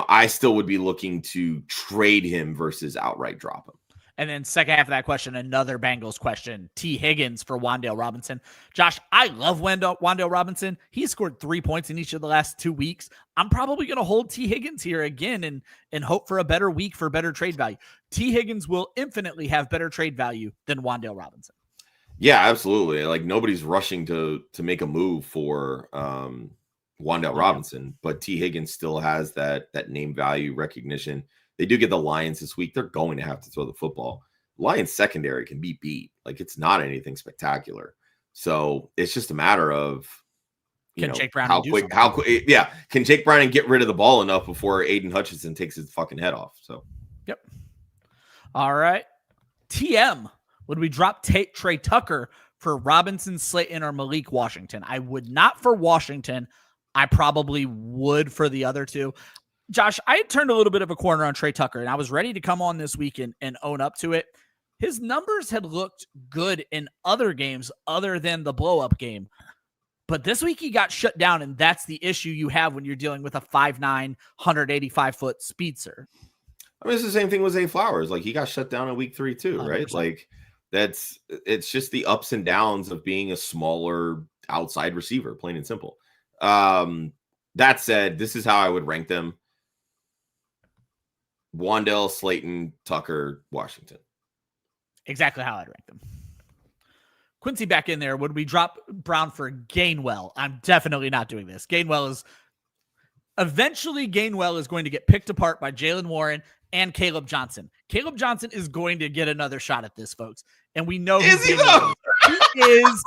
I still would be looking to trade him versus outright drop him. And then second half of that question, another Bengals question. T. Higgins for Wan'Dale Robinson. Josh, I love Wan'Dale Robinson. He scored 3 points in each of the last 2 weeks. I'm probably going to hold T. Higgins here again and hope for a better week for better trade value. T. Higgins will infinitely have better trade value than Wan'Dale Robinson. Yeah, absolutely. Like, nobody's rushing to make a move for Wan'Dale Robinson, but T. Higgins still has that name value recognition. They do get the Lions this week. They're going to have to throw the football. Lions secondary can be beat. Like, it's not anything spectacular. So it's just a matter of, Jake Brown how quick. Yeah. Can Jake Brown get rid of the ball enough before Aiden Hutchinson takes his fucking head off? So, yep. All right. TM, would we drop Trey Tucker for Robinson, Slayton, or Malik Washington? I would not for Washington. I probably would for the other two. Josh, I had turned a little bit of a corner on Trey Tucker, and I was ready to come on this week and own up to it. His numbers had looked good in other games other than the blow-up game. But this week he got shut down, and that's the issue you have when you're dealing with a 5'9", 185-foot speedster. I mean, it's the same thing with Zay Flowers. Like, he got shut down in week 3 too, 100%. Right? Like, it's just the ups and downs of being a smaller outside receiver, plain and simple. That said, this is how I would rank them. Wan'Dale, Slayton, Tucker, Washington. Exactly how I'd rank them. Quincy back in there. Would we drop Brown for Gainwell? I'm definitely not doing this. Eventually Gainwell is going to get picked apart by Jalen Warren and Caleb Johnson. Caleb Johnson is going to get another shot at this, folks. And we know is he though? He is.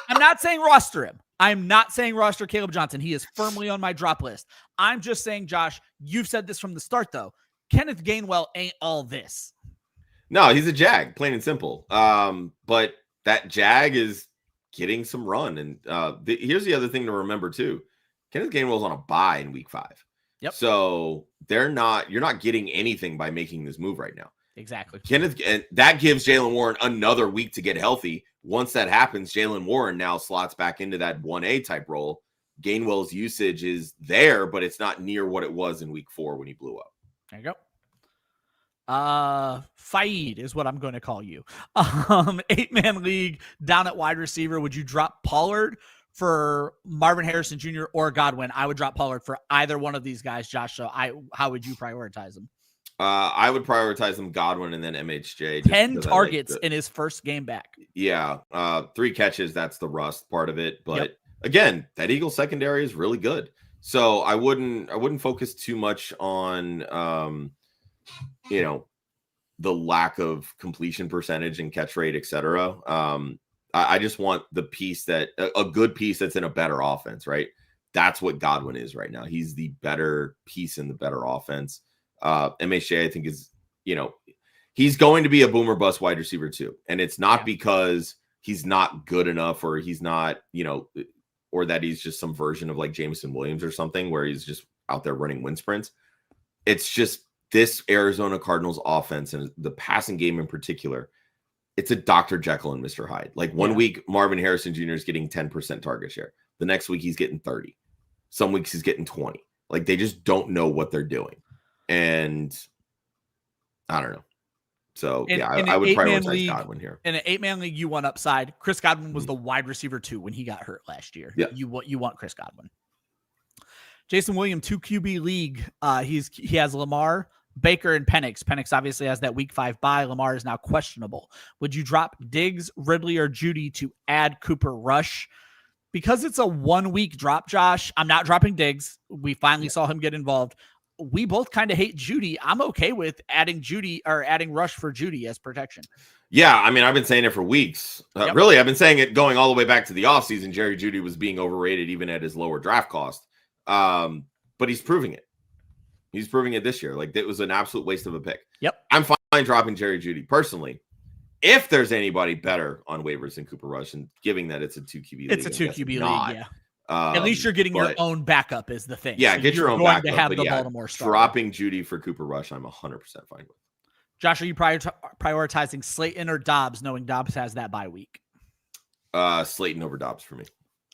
I'm not saying roster him. I'm not saying roster Caleb Johnson. He is firmly on my drop list. I'm just saying, Josh, you've said this from the start, though. Kenneth Gainwell ain't all this. No, he's a Jag, plain and simple. But that Jag is getting some run. And here's the other thing to remember, too. Kenneth Gainwell's on a bye in week 5. Yep. So you're not getting anything by making this move right now. Exactly. And that gives Jalen Warren another week to get healthy. Once that happens, Jalen Warren now slots back into that 1A type role. Gainwell's usage is there, but it's not near what it was in week 4 when he blew up. There you go. Faid is what I'm going to call you. 8-man league down at wide receiver. Would you drop Pollard for Marvin Harrison Jr. or Godwin? I would drop Pollard for either one of these guys, Josh. So how would you prioritize them? I would prioritize them Godwin and then MHJ. 10 targets in his first game back. Yeah. 3 catches. That's the rust part of it. But again, that Eagles secondary is really good. So I wouldn't focus too much on, the lack of completion percentage and catch rate, et cetera. I just want the piece a good piece that's in a better offense, right? That's what Godwin is right now. He's the better piece in the better offense. MHJ, I think, is, he's going to be a boomer bust wide receiver too. And it's not because he's not good enough or he's not, or that he's just some version of like Jameson Williams or something where he's just out there running wind sprints. It's just this Arizona Cardinals offense and the passing game in particular. It's a Dr. Jekyll and Mr. Hyde. Like one week, Marvin Harrison Jr. is getting 10% target share. The next week, he's getting 30. Some weeks he's getting 20. Like, they just don't know what they're doing. And I don't know. So, I would prioritize Godwin here. In an 8-man league, you want upside. Chris Godwin was the wide receiver 2 when he got hurt last year. Yeah. You want Chris Godwin. Jason William, 2 QB league. He has Lamar, Baker, and Penix. Penix obviously has that week 5 bye. Lamar is now questionable. Would you drop Diggs, Ridley, or Judy to add Cooper Rush? Because it's a 1-week drop, Josh, I'm not dropping Diggs. We finally saw him get involved. We both kind of hate Judy. I'm okay with adding Judy or adding Rush for Judy as protection. Yeah, I mean, I've been saying it for weeks. Really, I've been saying it going all the way back to the offseason. Jerry Judy was being overrated even at his lower draft cost. But he's proving it. He's proving it this year. Like, it was an absolute waste of a pick. Yep. I'm fine dropping Jerry Judy personally. If there's anybody better on waivers than Cooper Rush, and giving that it's a 2 QB league. It's a 2 QB league, yeah. At least you're getting your own backup is the thing. Yeah, so get your own backup. To have the Baltimore starter. Dropping Judy for Cooper Rush, I'm 100% fine with. Josh, are you prioritizing Slayton or Doubs, knowing Doubs has that bye week? Slayton over Doubs for me.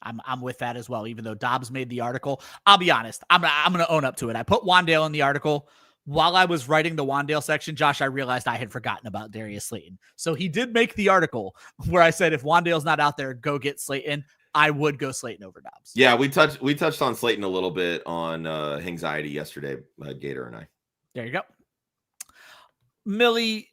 I'm with that as well, even though Doubs made the article. I'll be honest. I'm going to own up to it. I put Wandale in the article. While I was writing the Wandale section, Josh, I realized I had forgotten about Darius Slayton. So he did make the article where I said, if Wandale's not out there, go get Slayton. I would go Slayton over Doubs. Yeah, we touched on Slayton a little bit on anxiety yesterday, Gator and I. There you go. Millie,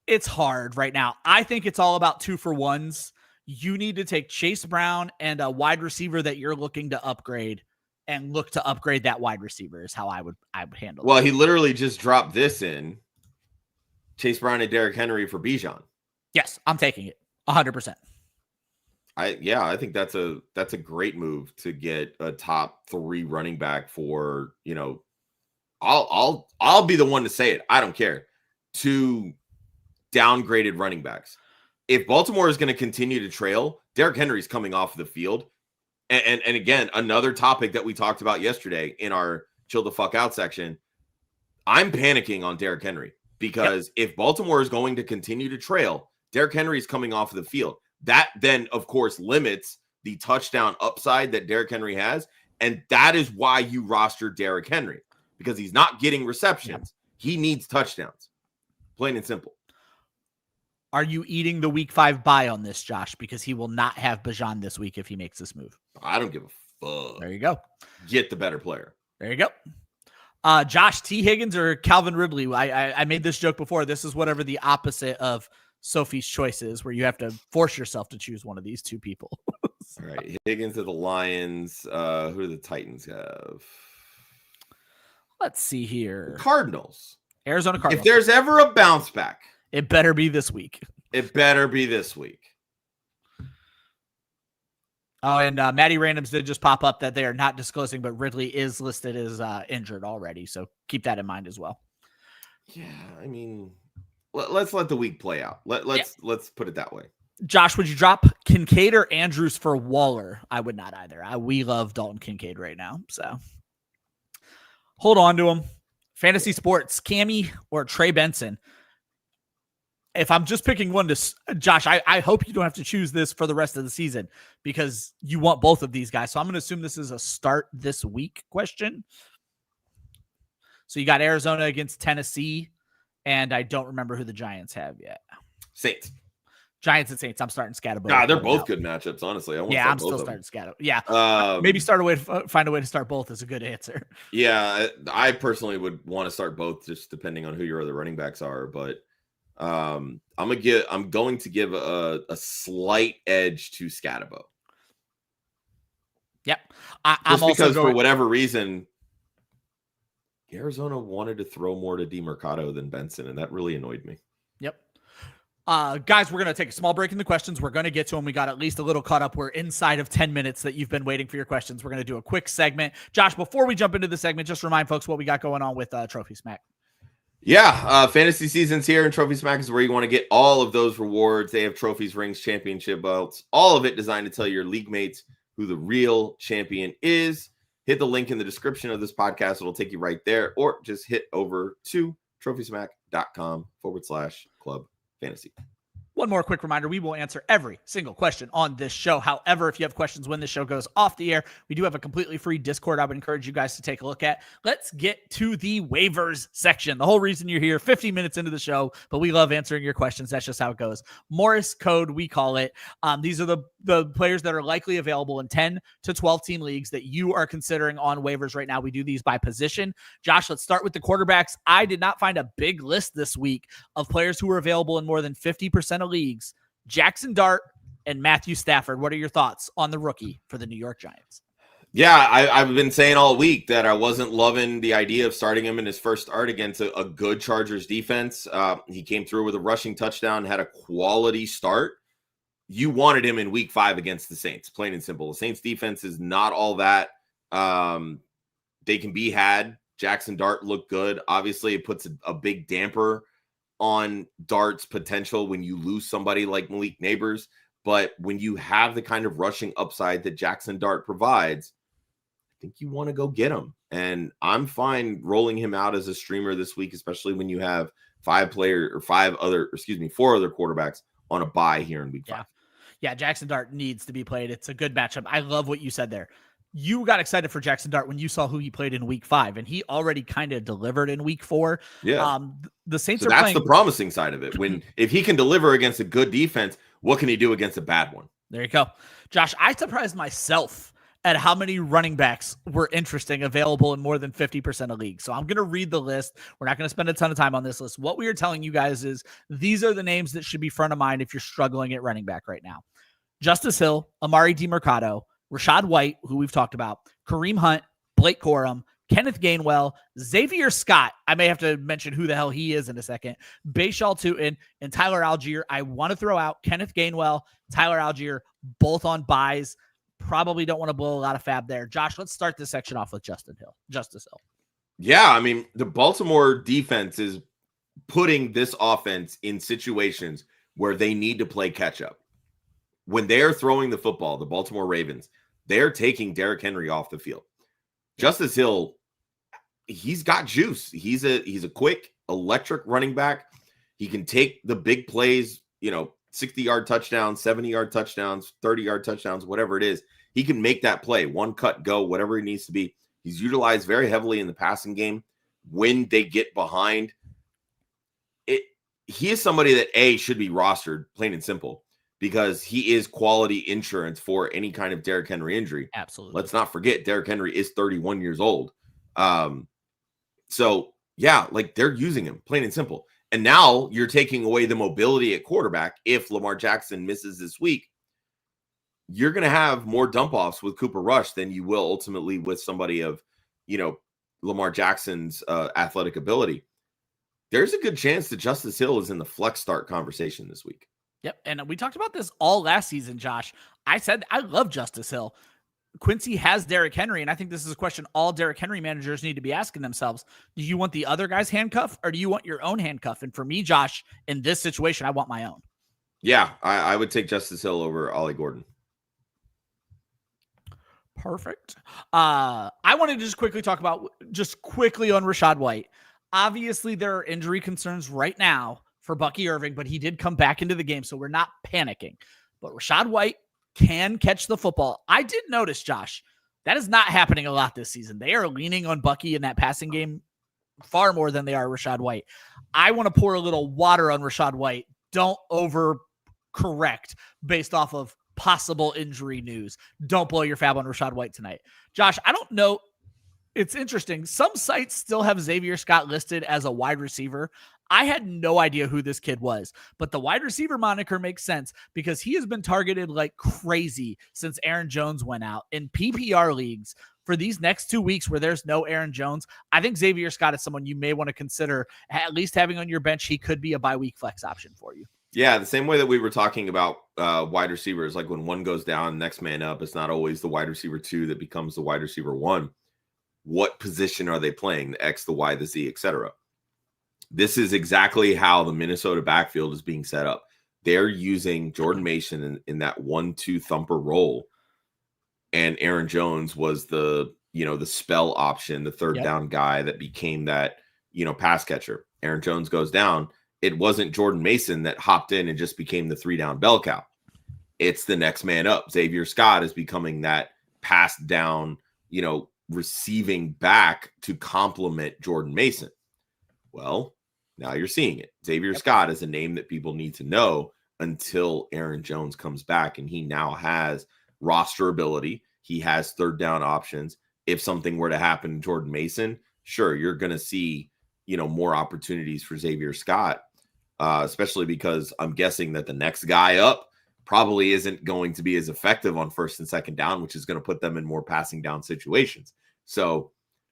it's hard right now. I think it's all about 2-for-1s. You need to take Chase Brown and a wide receiver that you're looking to upgrade and look to upgrade that wide receiver is how I would handle it. Well, he literally just dropped this in Chase Brown and Derrick Henry for Bijan. Yes, I'm taking it 100%. I think that's a great move to get a top 3 running back for, I'll be the one to say it. I don't care. 2 downgraded running backs. If Baltimore is going to continue to trail, Derrick Henry's coming off the field. And again, another topic that we talked about yesterday in our chill the fuck out section, I'm panicking on Derrick Henry because if Baltimore is going to continue to trail, Derrick Henry is coming off of the field. That then, of course, limits the touchdown upside that Derrick Henry has. And that is why you roster Derrick Henry, because he's not getting receptions. He needs touchdowns. Plain and simple. Are you eating the week 5 bye on this, Josh? Because he will not have Bijan this week if he makes this move. I don't give a fuck. There you go. Get the better player. There you go. Josh, T. Higgins or Calvin Ridley? I made this joke before. This is whatever the opposite of Sophie's choice is, where you have to force yourself to choose one of these 2 people. All right. Higgins to the Lions. Who do the Titans have? Let's see here. Cardinals. Arizona Cardinals. If there's ever a bounce back, it better be this week. It better be this week. Oh, and Maddie Randoms did just pop up that they are not disclosing, but Ridley is listed as injured already. So keep that in mind as well. Yeah, I mean, let's let the week play out. Let's put it that way. Josh, would you drop Kincaid or Andrews for Waller? I would not either. We love Dalton Kincaid right now. So hold on to him. Fantasy sports, Cammy or Trey Benson? If I'm just picking one to Josh, I hope you don't have to choose this for the rest of the season because you want both of these guys. So I'm going to assume this is a start this week question. So you got Arizona against Tennessee, and I don't remember who the Giants have yet. Saints. Giants and Saints. I'm starting Scatterbo. God, they're both good matchups, honestly. I'm still starting Scatterbo. Yeah. Maybe find a way to start both is a good answer. Yeah, I personally would want to start both just depending on who your other running backs are, but I'm going to give a slight edge to Scatterbo. Yep. I'm because for whatever reason, Arizona wanted to throw more to DeMercado than Benson, and that really annoyed me. Yep. Guys, we're going to take a small break in the questions. We're going to get to them. We got at least a little caught up. We're inside of 10 minutes that you've been waiting for your questions. We're going to do a quick segment. Josh, before we jump into the segment, just remind folks what we got going on with Trophy Smack. Yeah, fantasy season's here, and Trophy Smack is where you want to get all of those rewards. They have trophies, rings, championship belts, all of it designed to tell your league mates who the real champion is. Hit the link in the description of this podcast. It'll take you right there, or just hit over to trophysmack.com/club fantasy. One more quick reminder, we will answer every single question on this show. However, if you have questions when the show goes off the air, we do have a completely free Discord I would encourage you guys to take a look at. Let's get to the waivers section. The whole reason you're here 15 minutes into the show, but we love answering your questions. That's just how it goes. Morris code, we call it. These are the players that are likely available in 10 to 12 team leagues that you are considering on waivers right now. We do these by position. Josh, let's start with the quarterbacks. I did not find a big list this week of players who are available in more than 50% of leagues. Jackson Dart and Matthew Stafford. What are your thoughts on the rookie for the New York Giants? Yeah, I've been saying all week that I wasn't loving the idea of starting him in his first start against a good Chargers defense. He came through with a rushing touchdown, had a quality start. You wanted him in week 5 against the Saints, plain and simple. The Saints defense is not all that. They can be had. Jackson Dart looked good. Obviously, it puts a big damper on Dart's potential when you lose somebody like Malik Nabers. But when you have the kind of rushing upside that Jackson Dart provides, I think you want to go get him. And I'm fine rolling him out as a streamer this week, especially when you have 4 other quarterbacks on a bye here in week 5. Yeah, Jackson Dart needs to be played. It's a good matchup. I love what you said there. You got excited for Jackson Dart when you saw who he played in week 5, and he already kind of delivered in week 4. Yeah. The Saints so are that's playing. The promising side of it. If he can deliver against a good defense, what can he do against a bad one? There you go. Josh, I surprised myself at how many running backs were interesting, available in more than 50% of leagues. So I'm going to read the list. We're not going to spend a ton of time on this list. What we are telling you guys is these are the names that should be front of mind if you're struggling at running back right now. Justice Hill, Amari DiMercado, Rachaad White, who we've talked about, Kareem Hunt, Blake Corum, Kenneth Gainwell, Xavier Scott. I may have to mention who the hell he is in a second. Bashal Tutin and Tyler Algier. I want to throw out Kenneth Gainwell, Tyler Algier, both on buys. Probably don't want to blow a lot of fab there. Josh, let's start this section off with Justice Hill. Yeah, I mean, the Baltimore defense is putting this offense in situations where they need to play catch up. When they're throwing the football, the Baltimore Ravens, they're taking Derrick Henry off the field. Justice Hill, he's got juice. He's a quick, electric running back. He can take the big plays, 60-yard touchdowns, 70-yard touchdowns, 30-yard touchdowns, whatever it is. He can make that play, one cut, go, whatever it needs to be. He's utilized very heavily in the passing game when they get behind. He is somebody that, should be rostered, plain and simple, because he is quality insurance for any kind of Derrick Henry injury. Absolutely. Let's not forget, Derrick Henry is 31 years old. So, yeah, they're using him, plain and simple. And now you're taking away the mobility at quarterback. If Lamar Jackson misses this week, you're going to have more dump-offs with Cooper Rush than you will ultimately with somebody of, Lamar Jackson's athletic ability. There's a good chance that Justice Hill is in the flex start conversation this week. Yep. And we talked about this all last season, Josh. I said I love Justice Hill. Quincy has Derrick Henry, and I think this is a question all Derrick Henry managers need to be asking themselves. Do you want the other guy's handcuff, or do you want your own handcuff? And for me, Josh, in this situation, I want my own. Yeah, I would take Justice Hill over Ollie Gordon. Perfect. I wanted to just quickly talk about, on Rachaad White. Obviously, there are injury concerns right now for Bucky Irving, but he did come back into the game, so we're not panicking. But Rachaad White can catch the football. I did notice, Josh, that is not happening a lot this season. They are leaning on Bucky in that passing game far more than they are Rachaad White. I want to pour a little water on Rachaad White. Don't overcorrect based off of possible injury news. Don't blow your fab on Rachaad White tonight. Josh, I don't know. It's interesting. Some sites still have Xavier Scott listed as a wide receiver. I had no idea who this kid was, but the wide receiver moniker makes sense because he has been targeted like crazy since Aaron Jones went out. In PPR leagues for these next 2 weeks where there's no Aaron Jones, I think Xavier Scott is someone you may want to consider at least having on your bench. He could be a bye-week flex option for you. Yeah, the same way that we were talking about wide receivers, like when one goes down, next man up, it's not always the wide receiver 2 that becomes the wide receiver 1. What position are they playing? The X, the Y, the Z, etc. This is exactly how the Minnesota backfield is being set up. They're using Jordan Mason in that 1-2 thumper role. And Aaron Jones was the spell option, the third down guy that became that, pass catcher. Aaron Jones goes down. it wasn't Jordan Mason that hopped in and just became the 3-down bell cow. It's the next man up. Xavier Scott is becoming that pass down, receiving back to complement Jordan Mason. Well, now you're seeing it. Xavier Scott is a name that people need to know until Aaron Jones comes back, and he now has roster ability. He has third down options. If something were to happen to Jordan Mason, sure, you're going to see, more opportunities for Xavier Scott, especially because I'm guessing that the next guy up probably isn't going to be as effective on first and second down, which is going to put them in more passing down situations. So,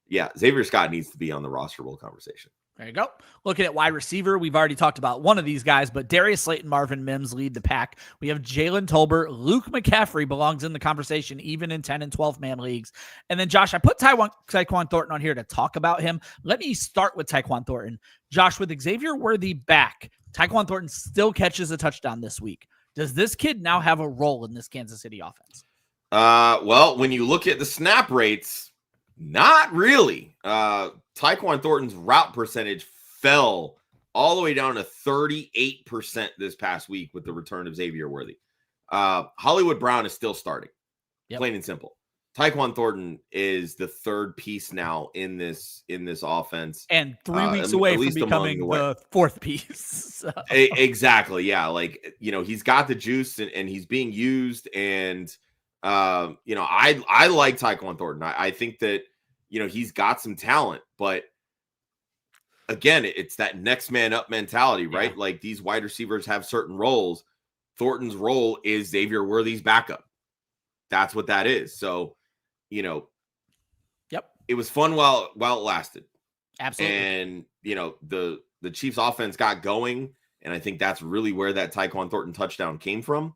yeah, Xavier Scott needs to be on the rosterable conversation. There you go. Looking at wide receiver, we've already talked about one of these guys, but Darius Slayton, Marvin Mims lead the pack. We have Jalen Tolbert. Luke McCaffrey belongs in the conversation, even in 10 and 12-man leagues. And then, Josh, I put Tyquan Thornton on here to talk about him. Let me start with Tyquan Thornton. Josh, with Xavier Worthy back, Tyquan Thornton still catches a touchdown this week. Does this kid now have a role in this Kansas City offense? Well, when you look at the snap rates, not really. Tyquan Thornton's route percentage fell all the way down to 38% this past week with the return of Xavier Worthy. Hollywood Brown is still starting, plain and simple. Tyquan Thornton is the third piece now in this offense, and 3 weeks away from becoming the fourth piece. So. Exactly, yeah. He's got the juice and he's being used, and I like Tyquan Thornton. I think that he's got some talent, but again, it's that next man up mentality, right? Yeah. Like, these wide receivers have certain roles. Thornton's role is Xavier Worthy's backup. That's what that is. So, it was fun while it lasted. Absolutely. And, the Chiefs offense got going, and I think that's really where that Tyquan Thornton touchdown came from.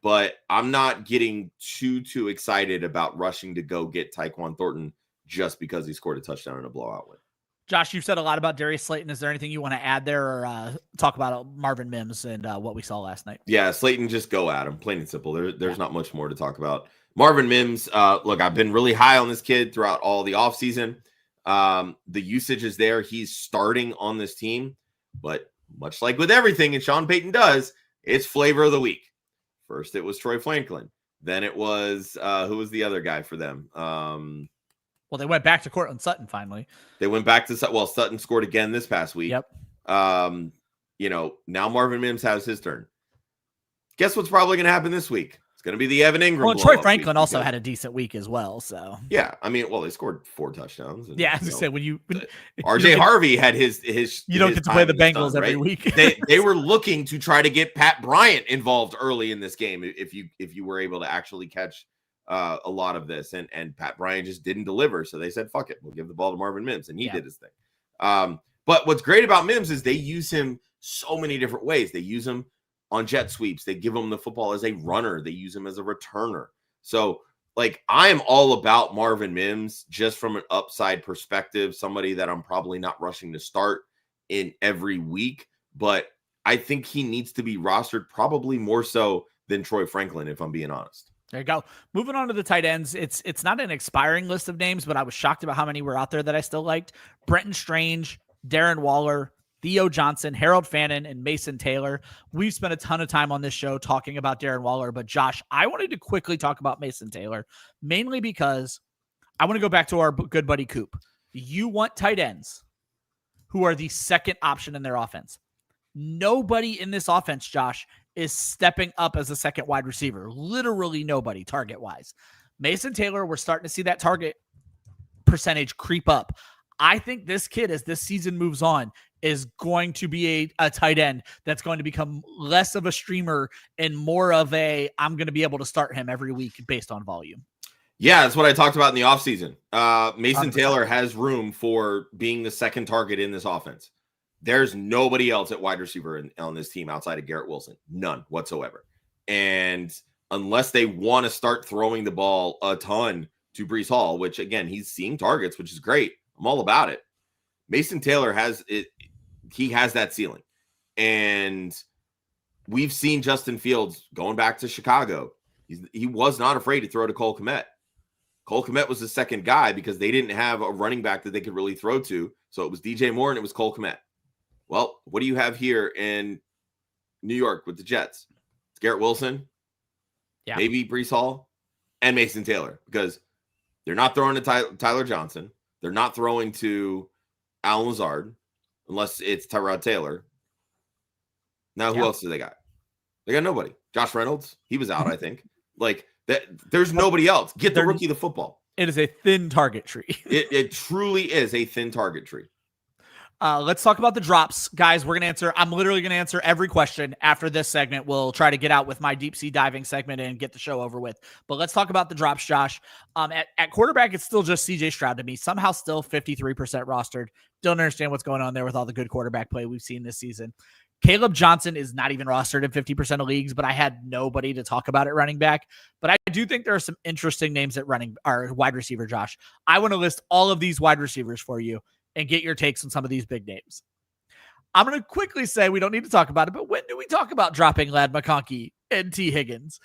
But I'm not getting too excited about rushing to go get Tyquan Thornton just because he scored a touchdown in a blowout win. Josh, you've said a lot about Darius Slayton. Is there anything you want to add there, or talk about Marvin Mims and what we saw last night? Yeah, Slayton, just go at him, plain and simple. There's not much more to talk about. Marvin Mims, look, I've been really high on this kid throughout all the offseason. The usage is there. He's starting on this team, but much like with everything, and Sean Payton does, it's flavor of the week. First, it was Troy Franklin. Then it was, who was the other guy for them? Well, they went back to Cortland Sutton finally. They went back to Sutton scored again this past week. Yep. Now Marvin Mims has his turn. Guess what's probably going to happen this week? It's going to be the Evan Ingram. Well, Troy Franklin also had a decent week as well. So yeah, they scored 4 touchdowns. And, yeah, as I said, when RJ Harvey had his. You don't get to play the Bengals every week. They were looking to try to get Pat Bryant involved early in this game if you were able to actually catch a lot of this, and Pat Bryant just didn't deliver, so they said fuck it, we'll give the ball to Marvin Mims, and he did his thing. But what's great about Mims is they use him so many different ways. They use him on jet sweeps, they give him the football as a runner, they use him as a returner. So I am all about Marvin Mims just from an upside perspective, somebody that I'm probably not rushing to start in every week, but I think he needs to be rostered probably more so than Troy Franklin, if I'm being honest. There you go. Moving on to the tight ends. It's not an expiring list of names, but I was shocked about how many were out there that I still liked. Brenton Strange, Darren Waller, Theo Johnson, Harold Fannin, and Mason Taylor. We've spent a ton of time on this show talking about Darren Waller, but Josh, I wanted to quickly talk about Mason Taylor, mainly because I want to go back to our good buddy Coop. You want tight ends who are the second option in their offense. Nobody in this offense, Josh, is stepping up as a second wide receiver. Literally nobody target-wise. Mason Taylor, we're starting to see that target percentage creep up. I think this kid, as this season moves on, is going to be a tight end that's going to become less of a streamer and more of I'm going to be able to start him every week based on volume. Yeah, that's what I talked about in the offseason. Mason 100%. Taylor has room for being the second target in this offense. There's nobody else at wide receiver on this team outside of Garrett Wilson. None whatsoever. And unless they want to start throwing the ball a ton to Breece Hall, which, again, he's seeing targets, which is great. I'm all about it. Mason Taylor has it. He has that ceiling. And we've seen Justin Fields going back to Chicago. He was not afraid to throw to Cole Kmet. Cole Kmet was the second guy because they didn't have a running back that they could really throw to. So it was DJ Moore and it was Cole Kmet. Well, what do you have here in New York with the Jets? It's Garrett Wilson, maybe Breece Hall, and Mason Taylor, because they're not throwing to Tyler Johnson. They're not throwing to Alan Lazard unless it's Tyrod Taylor. Now, who else do they got? They got nobody. Josh Reynolds, he was out, I think. Like that, there's nobody else. Get the rookie the football. It is a thin target tree. It truly is a thin target tree. Let's talk about the drops, guys. I'm literally going to answer every question after this segment. We'll try to get out with my deep sea diving segment and get the show over with. But let's talk about the drops, Josh. At quarterback, it's still just CJ Stroud to me. Somehow still 53% rostered. Don't understand what's going on there with all the good quarterback play we've seen this season. Caleb Johnson is not even rostered in 50% of leagues, but I had nobody to talk about at running back. But I do think there are some interesting names at wide receiver, Josh. I want to list all of these wide receivers for you and get your takes on some of these big names. I'm going to quickly say we don't need to talk about it, but when do we talk about dropping Ladd McConkey and T. Higgins?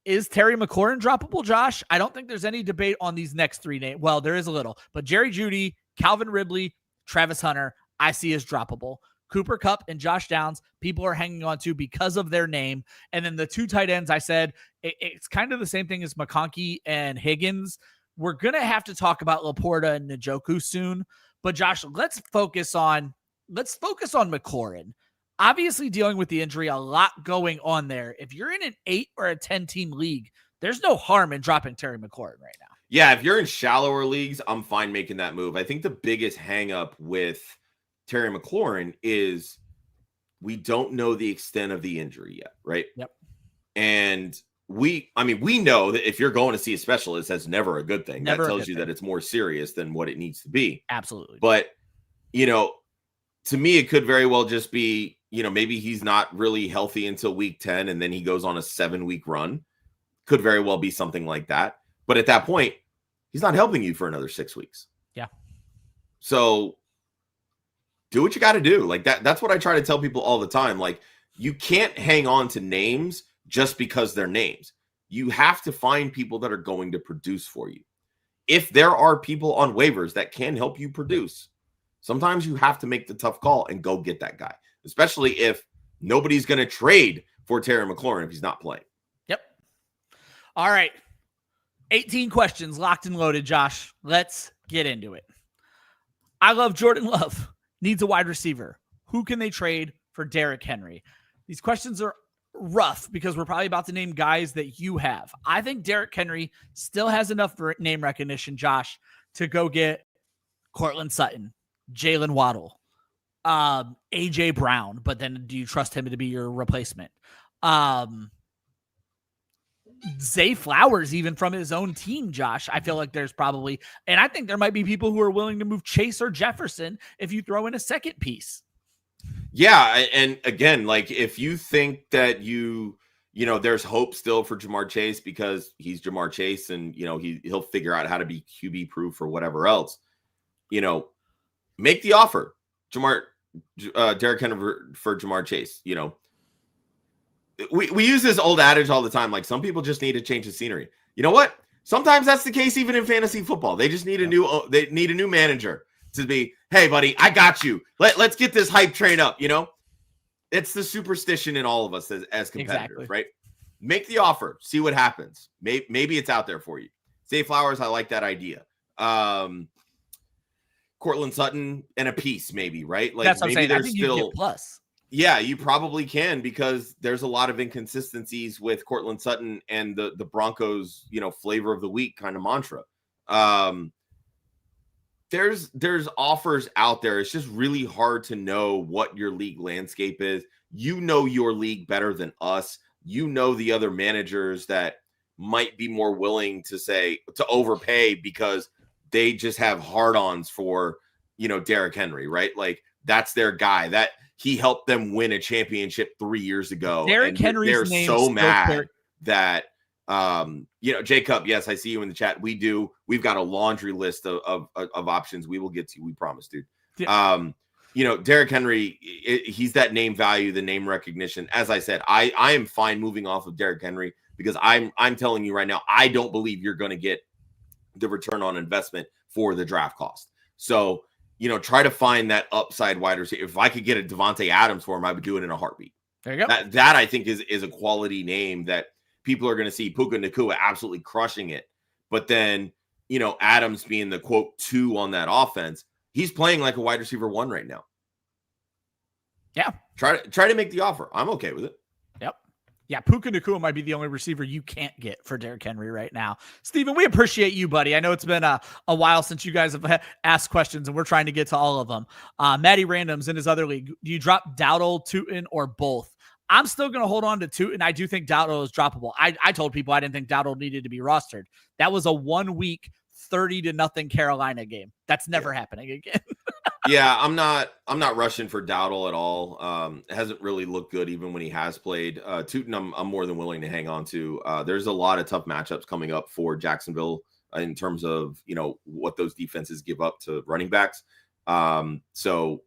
Is Terry McLaurin droppable, Josh? I don't think there's any debate on these next three names. Well, there is a little, but Jerry Jeudy, Calvin Ridley, Travis Hunter, I see as droppable. Cooper Kupp and Josh Downs, people are hanging on to because of their name. And then the two tight ends, I said, it's kind of the same thing as McConkey and Higgins. We're going to have to talk about Laporta and Njoku soon. But Josh, let's focus on McLaurin. Obviously dealing with the injury, a lot going on there. If you're in an 8 or a 10 team league, there's no harm in dropping Terry McLaurin right now. Yeah, if you're in shallower leagues, I'm fine making that move. I think the biggest hang up with Terry McLaurin is we don't know the extent of the injury yet, right? Yep. And we know that if you're going to see a specialist, that's never a good thing. That tells you that it's more serious than what it needs to be. Absolutely. But, to me, it could very well just be, maybe he's not really healthy until week 10 and then he goes on a 7-week run. Could very well be something like that. But at that point, he's not helping you for another 6 weeks. Yeah. So do what you got to do. Like that's what I try to tell people all the time. Like, you can't hang on to names just because they're names. You have to find people that are going to produce for you. If there are people on waivers that can help you produce, sometimes you have to make the tough call and go get that guy, especially if nobody's going to trade for Terry McLaurin if he's not playing. Yep. All right. 18 questions locked and loaded, Josh. Let's get into it. I love Jordan Love. Needs a wide receiver. Who can they trade for Derrick Henry? These questions are rough because we're probably about to name guys that you have. I think Derrick Henry still has enough name recognition, Josh, to go get Cortland Sutton, Jalen Waddle, AJ Brown, but then do you trust him to be your replacement? Zay Flowers, even from his own team, Josh. I feel like there's probably, and I think there might be people who are willing to move Chase or Jefferson if you throw in a second piece. Yeah, and again, like if you think that there's hope still for Jamar Chase because he's Jamar Chase and he'll figure out how to be QB proof or whatever else, make the offer. Derrick Henry for Jamar Chase. We use this old adage all the time. Like, some people just need to change the scenery. You know what? Sometimes that's the case even in fantasy football. They just need a new manager to be, hey, buddy, I got you. Let's get this hype train up. It's the superstition in all of us as competitors, right? Make the offer, see what happens. Maybe it's out there for you. Zay Flowers, I like that idea. Cortland Sutton and a piece, maybe, right? Like, that's what maybe I'm saying. I think you get plus. Yeah, you probably can, because there's a lot of inconsistencies with Cortland Sutton and the Broncos, flavor of the week kind of mantra. There's offers out there. It's just really hard to know what your league landscape is. You know your league better than us. You know the other managers that might be more willing to overpay because they just have hard-ons for, Derrick Henry, right? Like, that's their guy. That he helped them win a championship 3 years ago. Derrick Henry's they're so mad that Jacob, yes, I see you in the chat. We've got a laundry list of options we will get to. We promise, dude. Yeah. Derrick Henry, he's that name value, the name recognition. As I said, I am fine moving off of Derrick Henry because I'm telling you right now, I don't believe you're going to get the return on investment for the draft cost. So try to find that upside wide receiver. If I could get a Devontae Adams for him, I would do it in a heartbeat. There you go. That I think is a quality name that people are going to see. Puka Nacua absolutely crushing it. But then, Adams being the quote 2 on that offense, he's playing like a wide receiver 1 right now. Yeah. Try to make the offer. I'm okay with it. Yep. Yeah, Puka Nacua might be the only receiver you can't get for Derrick Henry right now. Steven, we appreciate you, buddy. I know it's been a while since you guys have asked questions, and we're trying to get to all of them. Matty Randoms in his other league, do you drop Dowdle, Tootin, or both? I'm still going to hold on to Tootin. I do think Dowdle is droppable. I told people I didn't think Dowdle needed to be rostered. That was a 1 week 30-0 Carolina game. That's never happening again. Yeah, I'm not rushing for Dowdle at all. It hasn't really looked good even when he has played. Tootin, I'm more than willing to hang on to. There's a lot of tough matchups coming up for Jacksonville in terms of what those defenses give up to running backs. So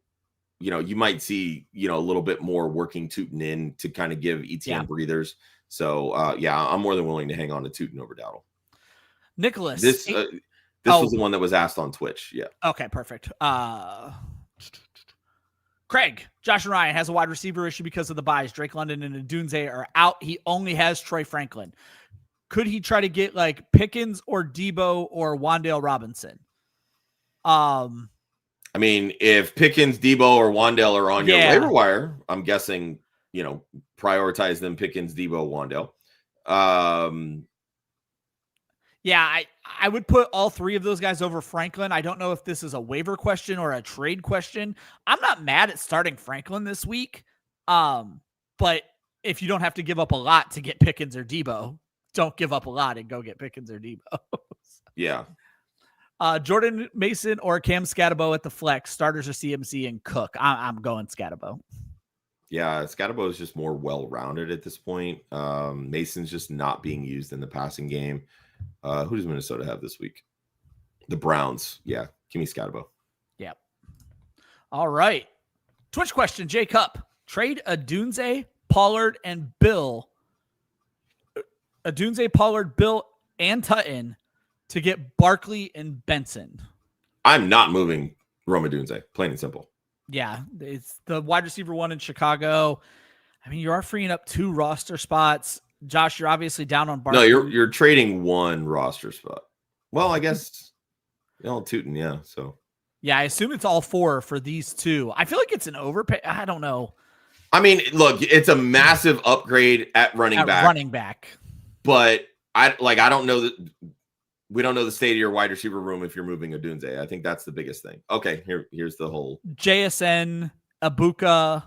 you might see a little bit more working Tootin in to kind of give ETN breathers. So I'm more than willing to hang on to Tootin over Dowdle. Nicholas, this was the one that was asked on Twitch. Yeah. Okay, perfect. Craig, Josh and Ryan has a wide receiver issue because of the buys. Drake London and Adunze are out. He only has Troy Franklin. Could he try to get like Pickens or Debo or Wan'Dale Robinson? I mean, if Pickens, Debo, or Wan'Dale are on your waiver wire, I'm guessing, prioritize them Pickens, Debo, Wan'Dale. I would put all 3 of those guys over Franklin. I don't know if this is a waiver question or a trade question. I'm not mad at starting Franklin this week. But if you don't have to give up a lot to get Pickens or Debo, don't give up a lot and go get Pickens or Debo. Yeah. Jordan Mason or Cam Scatabo at the flex, starters are CMC and Cook. I'm going Scatabo. Yeah, Scatabo is just more well-rounded at this point. Mason's just not being used in the passing game. Who does Minnesota have this week? The Browns. Yeah, give me Scatabo. Yep. All right. Twitch question, Jay Cup. Trade Adunze, Pollard, and Bill. Adunze, Pollard, Bill, and Tutton to get Barkley and Benson. I'm not moving Rome Odunze, plain and simple. Yeah, it's the wide receiver 1 in Chicago. I mean, you are freeing up 2 roster spots. Josh, you're obviously down on Barkley. No, you're trading 1 roster spot. Well, I guess Tootin, yeah. So yeah, I assume it's all 4 for these 2. I feel like it's an overpay. I don't know. I mean, look, it's a massive upgrade at running back. But I don't know that we don't know the state of your wide receiver room if you're moving Odunze. I think that's the biggest thing. Okay, here's the whole JSN, Abuka,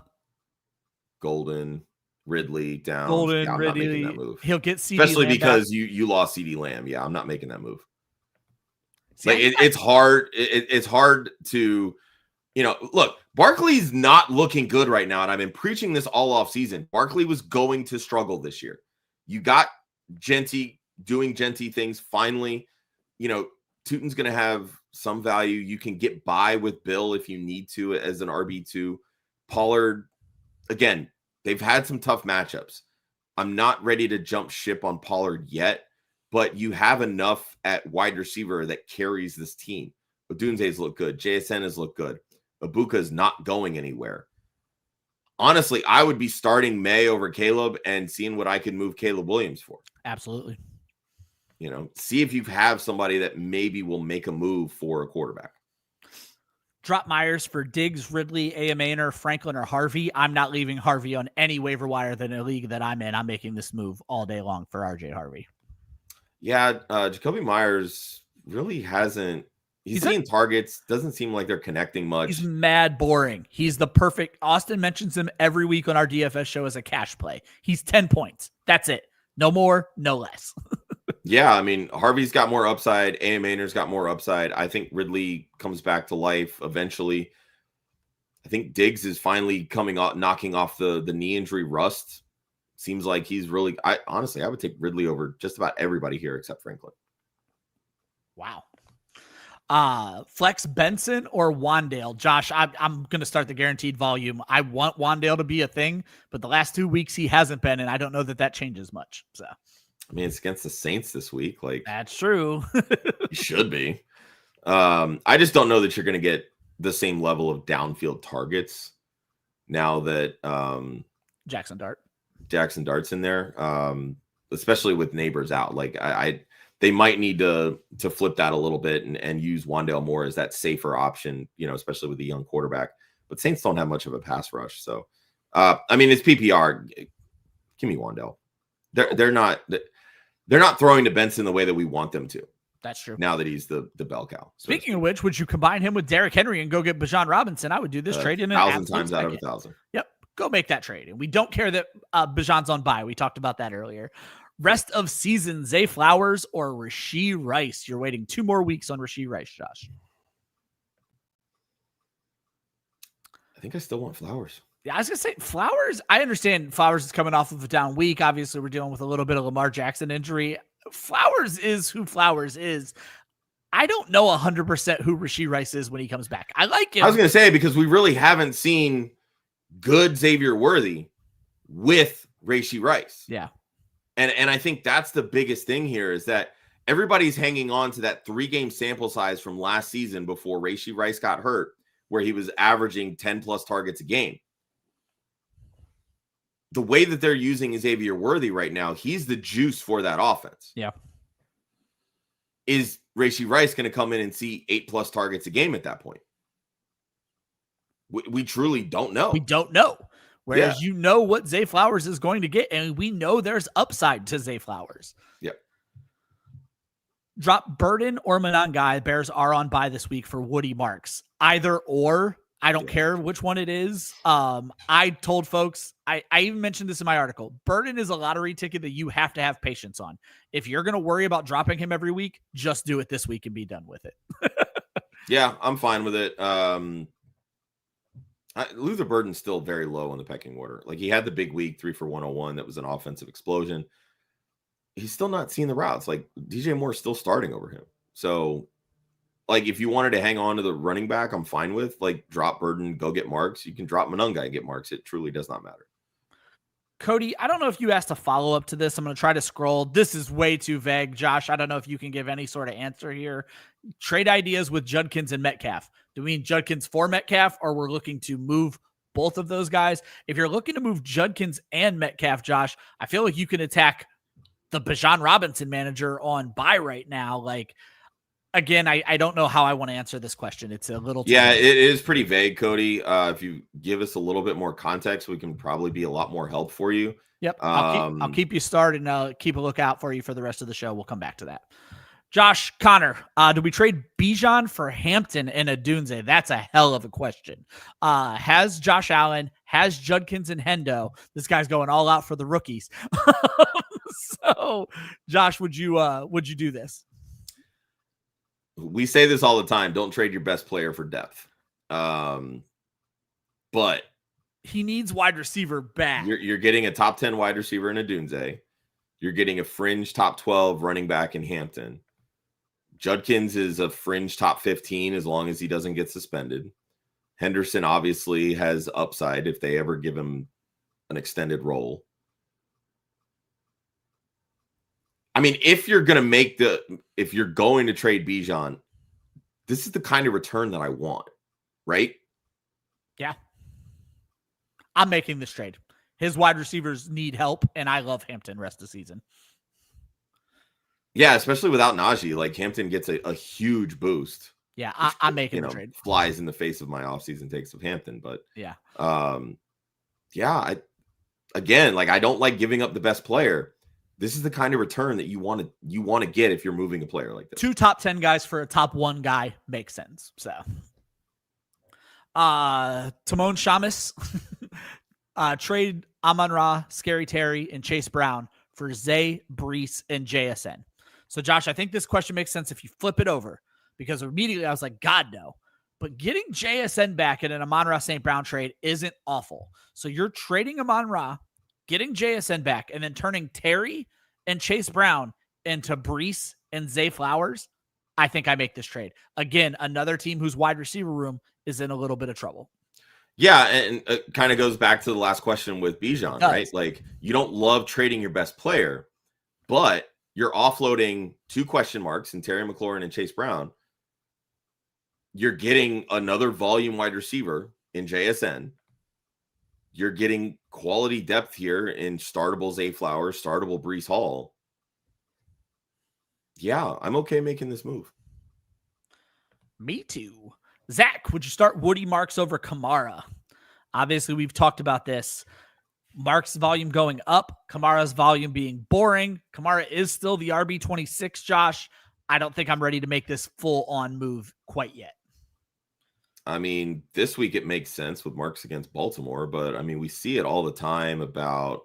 Golden, Ridley down. Golden, I'm Ridley. not making that move. He'll get CD especially Lamb because back. you lost CD Lamb. Yeah, I'm not making that move. It's hard. It's hard to, look, Barkley's not looking good right now. And I've been preaching this all off season. Barkley was going to struggle this year. You got Genty doing Genty things. Finally, Tootin's going to have some value. You can get by with Bill if you need to as an RB2. Pollard, again, they've had some tough matchups. I'm not ready to jump ship on Pollard yet, but you have enough at wide receiver that carries this team. Odunze's look good. JSN has looked good. Abuka is not going anywhere. Honestly, I would be starting May over Caleb and seeing what I could move Caleb Williams for. Absolutely. See if you have somebody that maybe will make a move for a quarterback. Drop Myers for Diggs, Ridley, AMAner, Franklin, or Harvey. I'm not leaving Harvey on any waiver wire than a league that I'm in. I'm making this move all day long for RJ Harvey. Yeah, Jacoby Myers really hasn't. He's seeing targets. Doesn't seem like they're connecting much. He's mad boring. He's the perfect. Austin mentions him every week on our DFS show as a cash play. He's 10 points. That's it. No more, no less. Yeah, I mean, Harvey's got more upside. AMAner's got more upside. I think Ridley comes back to life eventually. I think Diggs is finally knocking off the knee injury rust. Seems like he's really. I would take Ridley over just about everybody here except Franklin. Wow. Flex Benson or Wan'Dale. Josh, I'm going to start the guaranteed volume. I want Wan'Dale to be a thing, but the last 2 weeks he hasn't been, and I don't know that changes much. So, I mean, it's against the Saints this week. Like, that's true. He should be. I just don't know that you're going to get the same level of downfield targets now that Jackson Dart's in there, especially with Nabers out. Like they might need to flip that a little bit and use Wan'Dale more as that safer option, especially with the young quarterback. But Saints don't have much of a pass rush, so I mean, it's PPR. Give me Wan'Dale. They're not throwing to Benson the way that we want them to. That's true. Now that he's the bell cow. Speaking of which, would you combine him with Derrick Henry and go get Bijan Robinson? I would do this trade in 1,000 times out of 1,000. Yep. Go make that trade. And we don't care that Bijan's on bye. We talked about that earlier. Rest of season, Zay Flowers or Rashee Rice? You're waiting 2 more weeks on Rashee Rice, Josh. I think I still want Flowers. Yeah, I was going to say Flowers. I understand Flowers is coming off of a down week. Obviously, we're dealing with a little bit of Lamar Jackson injury. Flowers is who Flowers is. I don't know 100% who Rashee Rice is when he comes back. I like him. I was going to say, because we really haven't seen good Xavier Worthy with Rashee Rice. Yeah. And I think that's the biggest thing here is that everybody's hanging on to that 3-game sample size from last season before Rashee Rice got hurt, where he was averaging 10 plus targets a game. The way that they're using Xavier Worthy right now, he's the juice for that offense. Yeah. Is Rashee Rice going to come in and see 8 plus targets a game at that point? We truly don't know. We don't know. Whereas you know what Zay Flowers is going to get, and we know there's upside to Zay Flowers. Yep. Drop Burden or Monangai. Bears are on bye this week for Woody Marks. Either or. I don't care which one it is. I told folks, I even mentioned this in my article. Burden is a lottery ticket that you have to have patience on. If you're going to worry about dropping him every week, just do it this week and be done with it. Yeah, I'm fine with it. Luther Burden's still very low on the pecking order. Like, he had the big week, 3 for 101. That was an offensive explosion. He's still not seeing the routes. Like, DJ Moore's still starting over him. So, like, if you wanted to hang on to the running back, I'm fine with. Like, drop Burden, go get Marks. You can drop Monangai and get Marks. It truly does not matter. Cody, I don't know if you asked a follow-up to this. I'm going to try to scroll. This is way too vague. Josh, I don't know if you can give any sort of answer here. Trade ideas with Judkins and Metcalf. Do we mean Judkins for Metcalf, or we're looking to move both of those guys? If you're looking to move Judkins and Metcalf, Josh, I feel like you can attack the Bijan Robinson manager on bye right now. Like, again, I don't know how I want to answer this question. It's a little too vague. It is pretty vague, Cody. If you give us a little bit more context, we can probably be a lot more help for you. Yep. I'll keep you started and I'll keep a lookout for you for the rest of the show. We'll come back to that. Josh, Connor, do we trade Bijan for Hampton and Adunze? That's a hell of a question. Has Josh Allen, has Judkins and Hendo. This guy's going all out for the rookies. So, Josh, would you do this? We say this all the time. Don't trade your best player for depth. But he needs wide receiver back. You're getting a top 10 wide receiver in Adunze. You're getting a fringe top 12 running back in Hampton. Judkins is a fringe top 15 as long as he doesn't get suspended. Henderson obviously has upside if they ever give him an extended role. I mean, if you're going to trade Bijan, this is the kind of return that I want, right? Yeah. I'm making this trade. His wide receivers need help, and I love Hampton rest of the season. Yeah, especially without Najee. Like, Hampton gets a huge boost. Yeah, I'm making the trade. Flies in the face of my offseason takes of Hampton. But, yeah. I don't like giving up the best player. This is the kind of return that you want to get if you're moving a player like this. 2 top 10 guys for a top 1 guy makes sense. So, Timon Shamus, trade Amon-Ra, Scary Terry, and Chase Brown for Zay, Brees, and JSN. So, Josh, I think this question makes sense if you flip it over, because immediately I was like, God, no. But getting JSN back in an Amon-Ra St. Brown trade isn't awful. So you're trading Amon-Ra, getting JSN back, and then turning Terry and Chase Brown into Brees and Zay Flowers. I think I make this trade. Again, another team whose wide receiver room is in a little bit of trouble. Yeah, and it kind of goes back to the last question with Bijan, right? Like, you don't love trading your best player, but you're offloading 2 question marks in Terry McLaurin and Chase Brown. you're getting another volume wide receiver in JSN. You're getting quality depth here in startable Zay Flowers, startable Breece Hall. Yeah, I'm okay making this move. Me too. Zach, would you start Woody Marks over Kamara? Obviously, we've talked about this. Mark's volume going up, Kamara's volume being boring. Kamara is still the RB26, Josh. I don't think I'm ready to make this full-on move quite yet. I mean, this week it makes sense with Marks against Baltimore, but I mean, we see it all the time about,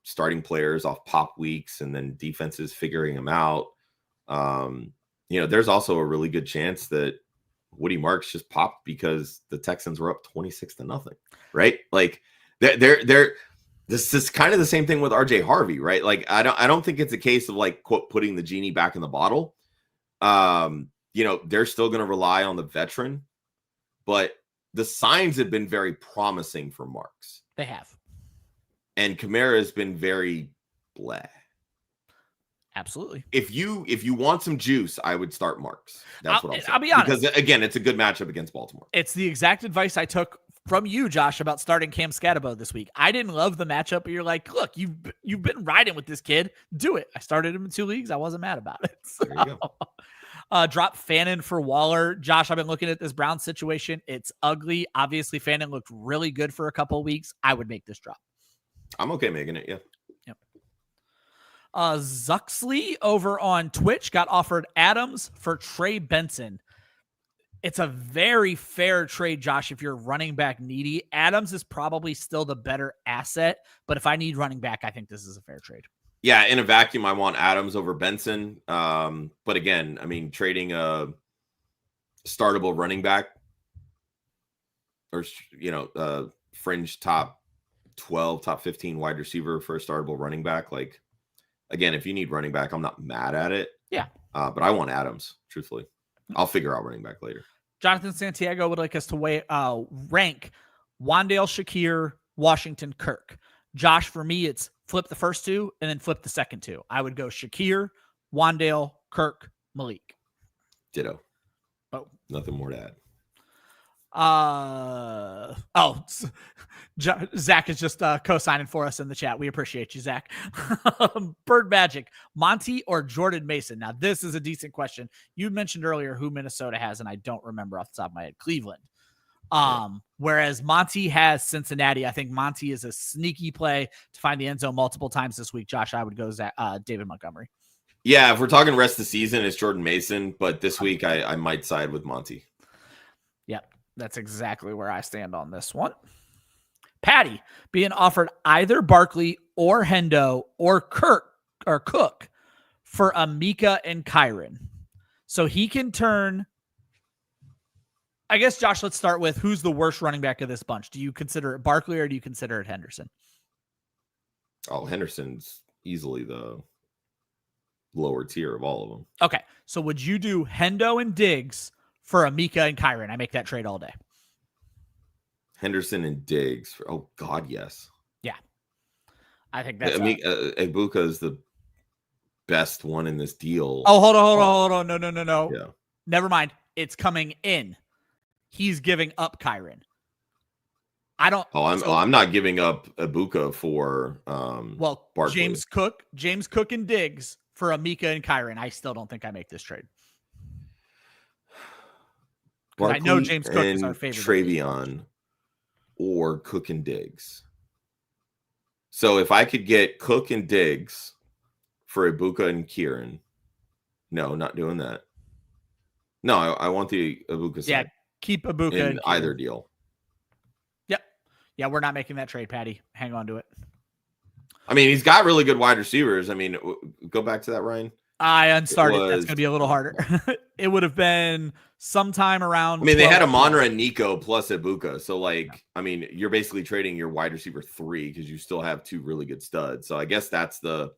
starting players off pop weeks and then defenses figuring them out. There's also a really good chance that Woody Marks just popped because the Texans were up 26-0, right? Like this is kind of the same thing with RJ Harvey, right? Like, I don't think it's a case of like, quote, putting the genie back in the bottle. They're still going to rely on the veteran, but the signs have been very promising for Marks. They have. And Kamara has been very blah. Absolutely. If you want some juice, I would start Marks. That's what I'll say. I'll be honest. Because again, it's a good matchup against Baltimore. It's the exact advice I took from you, Josh, about starting Cam Scatterbo this week. I didn't love the matchup, but you're like, look, you've been riding with this kid. Do it. I started him in 2 leagues. I wasn't mad about it. So. There you go. Drop Fannin for Waller. Josh, I've been looking at this Brown situation. It's ugly. Obviously, Fannin looked really good for a couple of weeks. I would make this drop. I'm okay making it, yeah. Yep. Zuxley over on Twitch got offered Adams for Trey Benson. It's a very fair trade, Josh, if you're running back needy. Adams is probably still the better asset, but if I need running back, I think this is a fair trade. Yeah, in a vacuum, I want Adams over Benson. But again, I mean, trading a startable running back or, fringe top 12, top 15 wide receiver for a startable running back. Like, again, if you need running back, I'm not mad at it. Yeah. But I want Adams, truthfully. I'll figure out running back later. Jonathan Santiago would like us to rank Wandale, Shakir, Washington, Kirk. Josh, for me, it's flip the first two and then flip the second two. I would go Shakir, Wandale, Kirk, Malik. Ditto. Oh. Nothing more to add. Zach is just co-signing for us in the chat. We appreciate you, Zach. Bird Magic, Monty or Jordan Mason? Now, this is a decent question. You mentioned earlier who Minnesota has, and I don't remember off the top of my head. Cleveland. Whereas Monty has Cincinnati. I think Monty is a sneaky play to find the end zone multiple times this week. Josh, I would go David Montgomery. Yeah, if we're talking rest of the season, it's Jordan Mason, but this week I might side with Monty. Yep, that's exactly where I stand on this one. Patty being offered either Barkley or Hendo or Cook for Amika and Kyron. So he can turn. I guess, Josh, let's start with who's the worst running back of this bunch. Do you consider it Barkley or do you consider it Henderson? Oh, Henderson's easily the lower tier of all of them. Okay. So would you do Hendo and Diggs for Amika and Kyron? I make that trade all day. Henderson and Diggs. Oh, God, yes. Yeah. I think that's... Ibuka is the best one in this deal. Oh, hold on. No. Yeah. Never mind. It's coming in. He's giving up Kyron. I don't... I'm not giving up Ibuka for Barkley. James Cook and Diggs for Amika and Kyron. I still don't think I make this trade. I know James Cook is our favorite. Travion or Cook and Diggs. So if I could get Cook and Diggs for Ibuka and Kieran, no, not doing that. No, I want the Ibuka side. Yeah, keep Ibuka in either deal. Yep. Yeah, we're not making that trade, Patty. Hang on to it. I mean, he's got really good wide receivers. I mean, go back to that, Ryan. I unstarted. That's going to be a little harder. It would have been sometime around. I mean, they had Amonra and Nico plus Ibuka. So, I mean, you're basically trading your wide receiver 3 because you still have 2 really good studs. So I guess that's and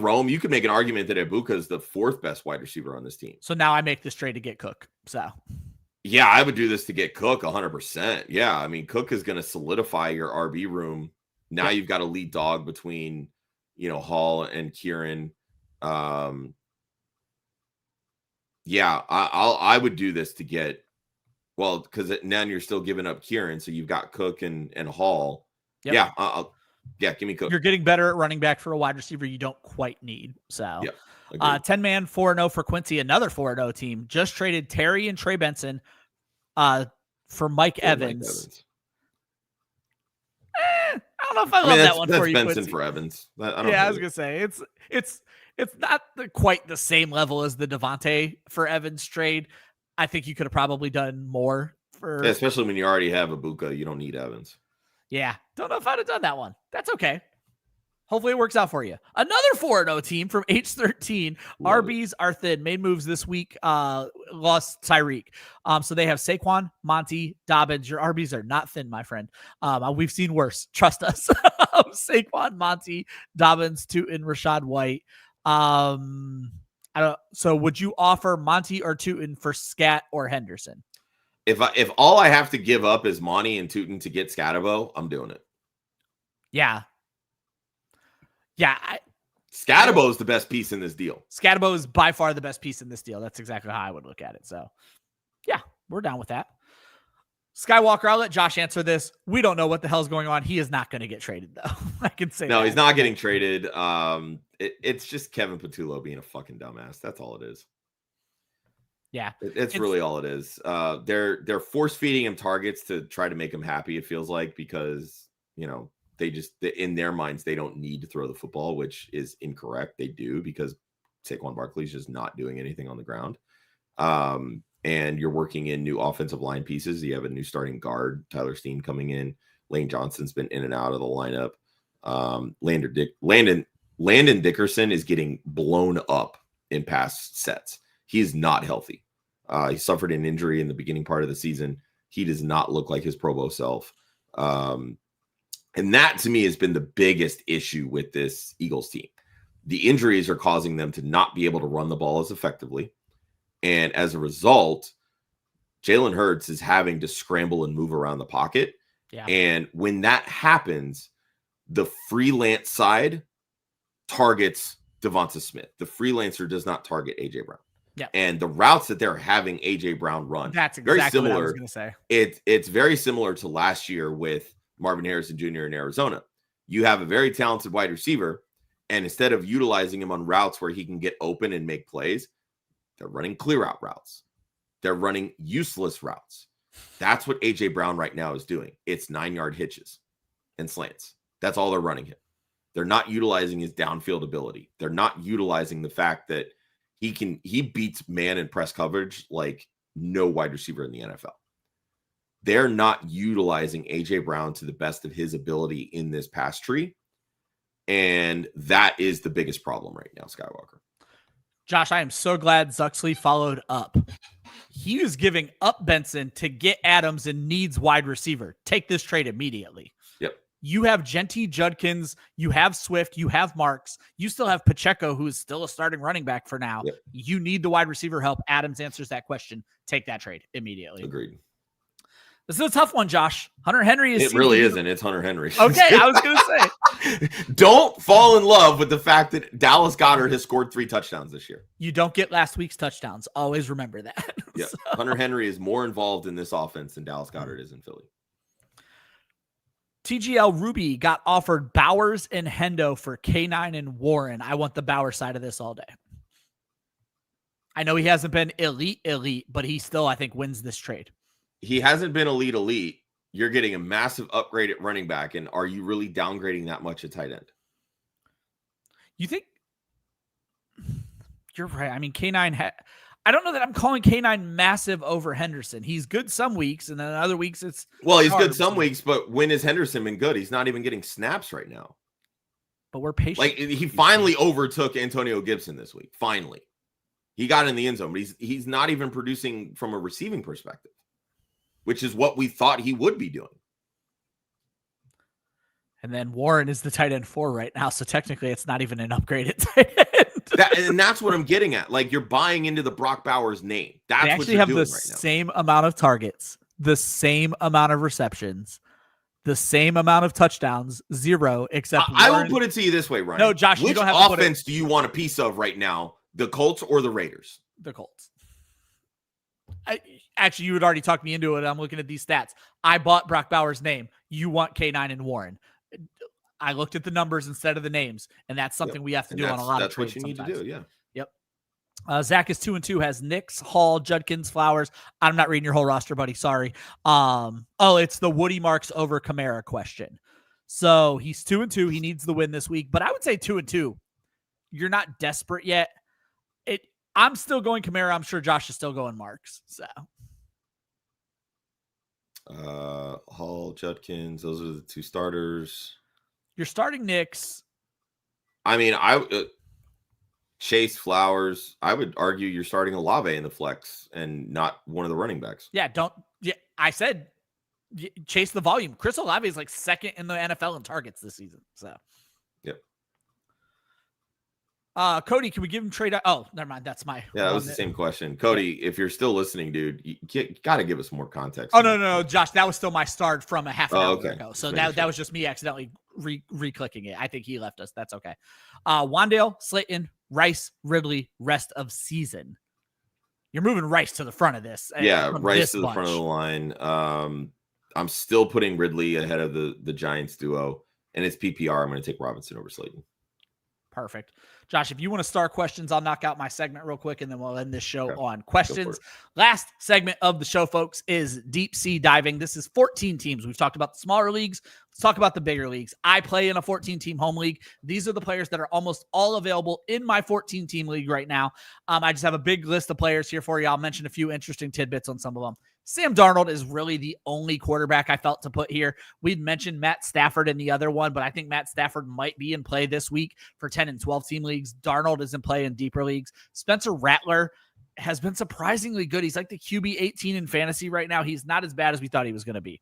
Rome. You could make an argument that Ibuka is the 4th best wide receiver on this team. So now I make this trade to get Cook. So. Yeah, I would do this to get Cook 100%. Yeah, I mean, Cook is going to solidify your RB room. Now you've got a lead dog between, Hall and Kieran. Yeah, I would do this to get, well, because now you're still giving up Kieran, so you've got Cook and Hall. Yep. Yeah, give me Cook. You're getting better at running back for a wide receiver you don't quite need. So, yeah, 10-man 4-0 for Quincy, another 4-0 team. Just traded Terry and Trey Benson for Mike Evans. I don't know if I love that one for you, Benson Quincy. for Evans. I was gonna say it's not quite the same level as the DeVonta for Evans trade. I think you could have probably done more for, especially when you already have Ibuka. You don't need Evans. Yeah, don't know if I'd have done that one. That's okay. Hopefully it works out for you. Another 4-0 team from H13. RBs are thin. Made moves this week. Lost Tyreek. So they have Saquon, Monty, Dobbins. Your RBs are not thin, my friend. We've seen worse. Trust us. Saquon, Monty, Dobbins, Tootin, Rashad White. So would you offer Monty or Tootin for Scat or Henderson? If all I have to give up is Monty and Tootin to get Scatabo, I'm doing it. Yeah. Scatabo is the best piece in this deal. Scatabo is by far the best piece in this deal. That's exactly how I would look at it. So, yeah, we're down with that. Skywalker, I'll let Josh answer this. We don't know what the hell's going on. He is not going to get traded, though. I can say no, he's not getting traded. It's just Kevin Patullo being a fucking dumbass. That's all it is. Yeah, it's really all it is. They're force feeding him targets to try to make him happy. It feels like, because they just, in their minds, they don't need to throw the football, which is incorrect. They do, because Saquon Barkley's just not doing anything on the ground. And you're working in new offensive line pieces. You have a new starting guard, Tyler Steen, coming in. Lane Johnson's been in and out of the lineup. Landon Dickerson is getting blown up in past sets. He's not healthy. He suffered an injury in the beginning part of the season. He does not look like his Pro Bowl self. And that, to me, has been the biggest issue with this Eagles team. The injuries are causing them to not be able to run the ball as effectively. And as a result, Jalen Hurts is having to scramble and move around the pocket. Yeah. And when that happens, the freelance side targets DeVonta Smith. The freelancer does not target A.J. Brown. Yeah. And the routes that they're having A.J. Brown run, that's exactly very similar. What I was going to say. It's very similar to last year with Marvin Harrison Jr. in Arizona. You have a very talented wide receiver, and instead of utilizing him on routes where he can get open and make plays, they're running clear out routes. They're running useless routes. That's what A.J. Brown right now is doing. It's 9-yard hitches and slants. That's all they're running him. They're not utilizing his downfield ability. They're not utilizing the fact that he beats man and press coverage like no wide receiver in the NFL. They're not utilizing A.J. Brown to the best of his ability in this pass tree. And that is the biggest problem right now, Skywalker. Josh, I am so glad Zuxley followed up. He was giving up Benson to get Adams and needs wide receiver. Take this trade immediately. Yep. You have Genty, Judkins, you have Swift, you have Marks, you still have Pacheco, who is still a starting running back for now. Yep. You need the wide receiver help. Adams answers that question. Take that trade immediately. Agreed. This is a tough one, Josh. Hunter Henry is. It really isn't. It's Hunter Henry. Okay, I was going to say. Don't fall in love with the fact that Dallas Goedert has scored 3 touchdowns this year. You don't get last week's touchdowns. Always remember that. Yeah, so. Hunter Henry is more involved in this offense than Dallas Goedert is in Philly. TGL Ruby got offered Bowers and Hendo for K9 and Warren. I want the Bowers side of this all day. I know he hasn't been elite, but he still, I think, wins this trade. He hasn't been elite. You're getting a massive upgrade at running back. And are you really downgrading that much at tight end? You think? You're right. I mean, K9 I don't know that I'm calling K9 massive over Henderson. He's good some weeks, and then other weeks it's... Well, he's good some weeks, but when has Henderson been good? He's not even getting snaps right now. But we're patient. Like, he finally overtook Antonio Gibson this week. Finally. He got in the end zone, but he's not even producing from a receiving perspective, which is what we thought he would be doing. And then Warren is the tight end 4 right now, so technically it's not even an upgrade at tight end. And that's what I'm getting at. Like, you're buying into the Brock Bowers name. That's they what actually you're have doing the right now. same amount of targets, the same amount of receptions, the same amount of touchdowns, 0, except I will put it to you this way, Ryan. No, Josh, which you don't have to offense do you want a piece of right now? The Colts or the Raiders? The Colts. Actually, you had already talked me into it. I'm looking at these stats. I bought Brock Bowers' name. You want K9 and Warren. I looked at the numbers instead of the names, and that's something we have to do on a lot of trades. That's what you need to do, yeah. Yep. Zach is 2-2, has Nix, Hall, Judkins, Flowers. I'm not reading your whole roster, buddy. Sorry. It's the Woody Marks over Kamara question. So he's 2-2. He needs the win this week, but I would say 2-2. You're not desperate yet. I'm still going Kamara. I'm sure Josh is still going Marks. So Hall, Judkins, those are the two starters. You're starting Nix. I mean, Chase, Flowers. I would argue you're starting Olave in the flex and not one of the running backs. Yeah, I said chase the volume. Chris Olave is like second in the NFL in targets this season. So, yep. Cody, can we give him trade? Oh, never mind. That's my. Yeah, that was the same question. Cody, if you're still listening, dude, you got to give us more context. Oh, no, Josh, that was still my start from a half an hour ago. So that was just me accidentally re-clicking it. I think he left us. That's okay. Wandale, Slayton, Rice, Ridley, rest of season. You're moving Rice to the front of this. Yeah, Rice to the front of the line. I'm still putting Ridley ahead of the Giants duo, and it's PPR. I'm going to take Robinson over Slayton. Perfect. Josh, if you want to start questions, I'll knock out my segment real quick, and then we'll end this show on questions. Last segment of the show, folks, is deep sea diving. This is 14 teams. We've talked about the smaller leagues. Let's talk about the bigger leagues. I play in a 14-team home league. These are the players that are almost all available in my 14-team league right now. I just have a big list of players here for you. I'll mention a few interesting tidbits on some of them. Sam Darnold is really the only quarterback I felt to put here. We'd mentioned Matt Stafford in the other one, but I think Matt Stafford might be in play this week for 10 and 12 team leagues. Darnold is in play in deeper leagues. Spencer Rattler has been surprisingly good. He's like the QB 18 in fantasy right now. He's not as bad as we thought he was going to be.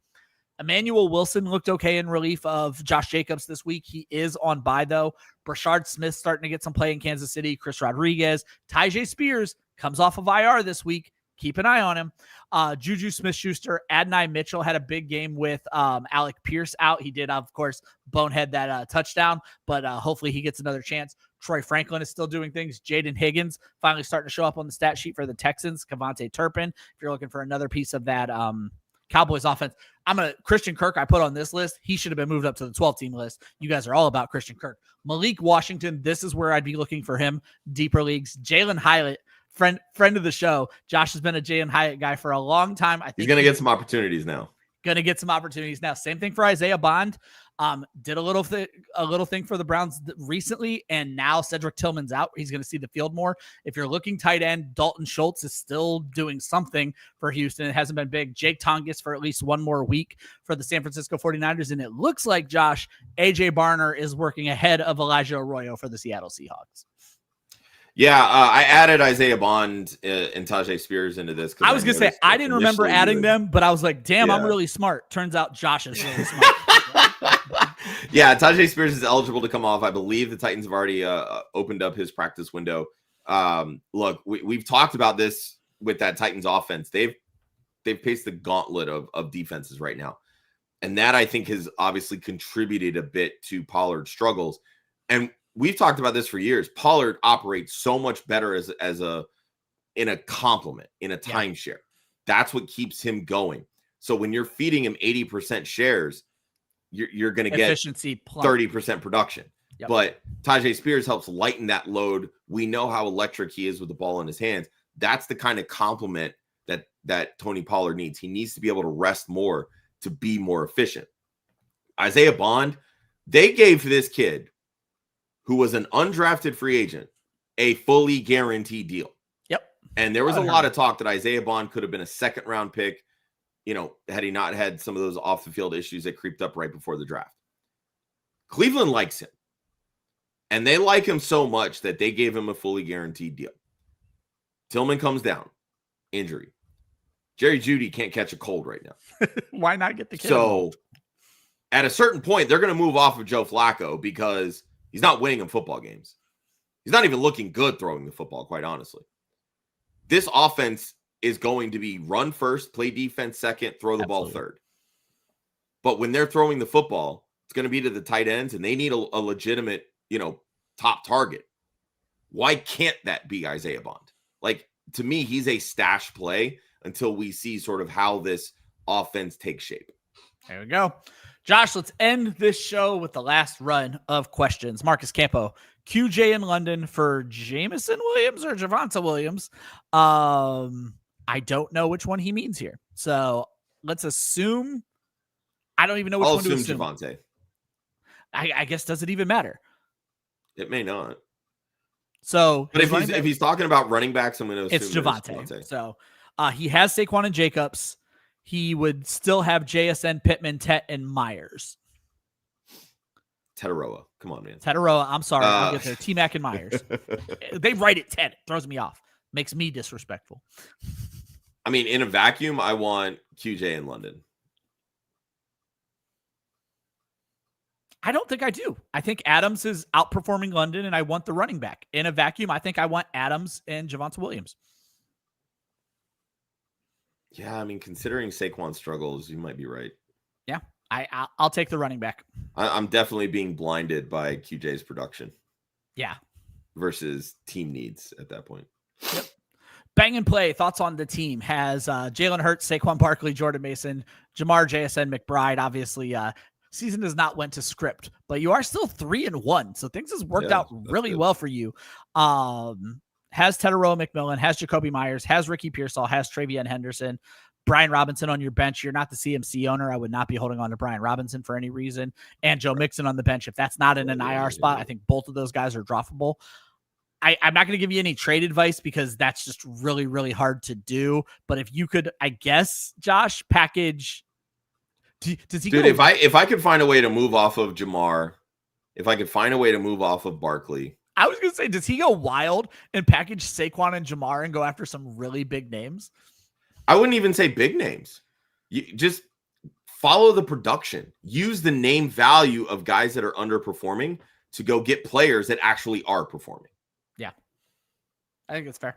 Emmanuel Wilson looked okay in relief of Josh Jacobs this week. He is on bye, though. Brashard Smith starting to get some play in Kansas City. Chris Rodriguez. Tyjae Spears comes off of IR this week. Keep an eye on him. Juju Smith-Schuster, Adonai Mitchell had a big game with Alec Pierce out. He did, of course, bonehead that touchdown, but hopefully he gets another chance. Troy Franklin is still doing things. Jaden Higgins finally starting to show up on the stat sheet for the Texans. Kavontae Turpin, if you're looking for another piece of that Cowboys offense. Christian Kirk I put on this list. He should have been moved up to the 12-team list. You guys are all about Christian Kirk. Malik Washington, this is where I'd be looking for him. Deeper leagues. Jalen Hyatt, friend of the show. Josh has been a Jalen Hyatt guy for a long time. I think he's going to get some opportunities now. Same thing for Isaiah Bond. Did a little thing for the Browns recently, and now Cedric Tillman's out. He's going to see the field more. If you're looking tight end, Dalton Schultz is still doing something for Houston. It hasn't been big. Jake Tongas for at least one more week for the San Francisco 49ers. And it looks like, Josh, AJ Barner is working ahead of Elijah Arroyo for the Seattle Seahawks. Yeah, I added Isaiah Bond and Tyjae Spears into this. I was going to say, I didn't remember adding them, but I was like, damn, I'm really smart. Turns out Josh is really smart. Yeah, Tyjae Spears is eligible to come off. I believe the Titans have already opened up his practice window. Look, we've talked about this with that Titans offense. They've paced the gauntlet of defenses right now. And that, I think, has obviously contributed a bit to Pollard's struggles. And we've talked about this for years. Pollard operates so much better in a complement, in a timeshare. That's what keeps him going. So when you're feeding him 80% shares, you're going to get efficiency 30% production. Yep. But Tyjae Spears helps lighten that load. We know how electric he is with the ball in his hands. That's the kind of complement that Tony Pollard needs. He needs to be able to rest more to be more efficient. Isaiah Bond, they gave this kid, who was an undrafted free agent, a fully guaranteed deal. Yep. And there was a lot of talk that Isaiah Bond could have been a second-round pick, had he not had some of those off-the-field issues that creeped up right before the draft. Cleveland likes him. And they like him so much that they gave him a fully guaranteed deal. Tillman comes down. Injury. Jerry Jeudy can't catch a cold right now. Why not get the kid? So, at a certain point, they're going to move off of Joe Flacco because he's not winning in football games. He's not even looking good throwing the football, quite honestly. This offense is going to be run first, play defense second, throw the ball third. But when they're throwing the football, it's going to be to the tight ends, and they need a legitimate, top target. Why can't that be Isaiah Bond? Like, to me, he's a stash play until we see sort of how this offense takes shape. There we go. Josh, let's end this show with the last run of questions. Marcus Campo, QJ in London for Jameson Williams or Javonte Williams. I don't know which one he means here. So let's assume. I don't even know which one to assume. Javonte. I guess, does it even matter? It may not. So, but if he's talking about running backs, I'm going to assume it's Javonte. So he has Saquon and Jacobs. He would still have JSN, Pittman, Tet, and Myers. Tetaroa. Come on, man. Tetaroa. I'm sorry. I'll get there. T-Mac and Myers. They write it Tet. It throws me off. Makes me disrespectful. I mean, in a vacuum, I want QJ in London. I don't think I do. I think Adams is outperforming London, and I want the running back. In a vacuum, I think I want Adams and Javonte Williams. Yeah, I mean, considering Saquon struggles, you might be right. Yeah, I'll take the running back. I'm definitely being blinded by QJ's production. Yeah. Versus team needs at that point. Yep. Bang and play. Thoughts on the team has Jalen Hurts, Saquon Barkley, Jordan Mason, Jamar, JSN, McBride. Obviously, season has not went to script, but you are still 3-1. So things has worked out really well for you. Has Tetaroa McMillan, has Jacoby Myers, has Ricky Pearsall, has Travion Henderson, Brian Robinson on your bench. You're not the CMC owner. I would not be holding on to Brian Robinson for any reason. And Joe Mixon on the bench. If that's not in an IR spot, I think both of those guys are droppable. I'm not going to give you any trade advice because that's just really, really hard to do. But if you could, I guess, Josh, package. Does he? Dude, if I could find a way to move off of Jamar, if I could find a way to move off of Barkley. I was going to say, does he go wild and package Saquon and Jamar and go after some really big names? I wouldn't even say big names. You just follow the production. Use the name value of guys that are underperforming to go get players that actually are performing. Yeah, I think it's fair.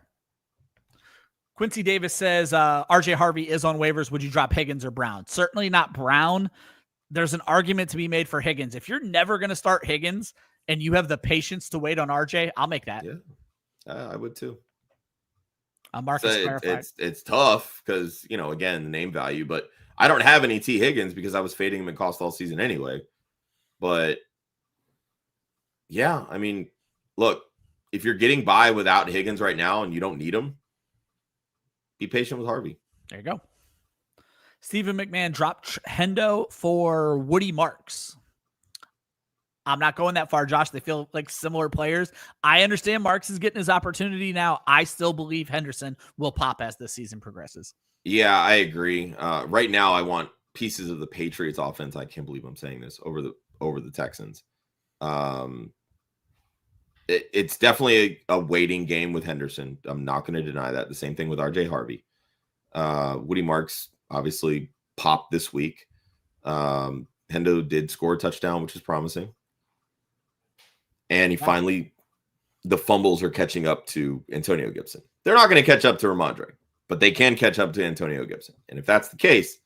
Quincy Davis says, RJ Harvey is on waivers. Would you drop Higgins or Brown? Certainly not Brown. There's an argument to be made for Higgins. If you're never going to start Higgins and you have the patience to wait on RJ, I'll make that. Yeah, I would too. Marcus clarified. It's tough because, again, the name value, but I don't have any T. Higgins because I was fading him in cost all season anyway. But yeah, I mean, look, if you're getting by without Higgins right now and you don't need him, be patient with Harvey. There you go. Stephen McMahon dropped Hendo for Woody Marks. I'm not going that far, Josh. They feel like similar players. I understand Marks is getting his opportunity now. I still believe Henderson will pop as the season progresses. Yeah, I agree. Right now, I want pieces of the Patriots offense. I can't believe I'm saying this over the Texans. It's definitely a waiting game with Henderson. I'm not going to deny that. The same thing with RJ Harvey. Woody Marks obviously popped this week. Hendo did score a touchdown, which is promising. And the fumbles are catching up to Antonio Gibson. They're not going to catch up to Ramondre, but they can catch up to Antonio Gibson. And if that's the case,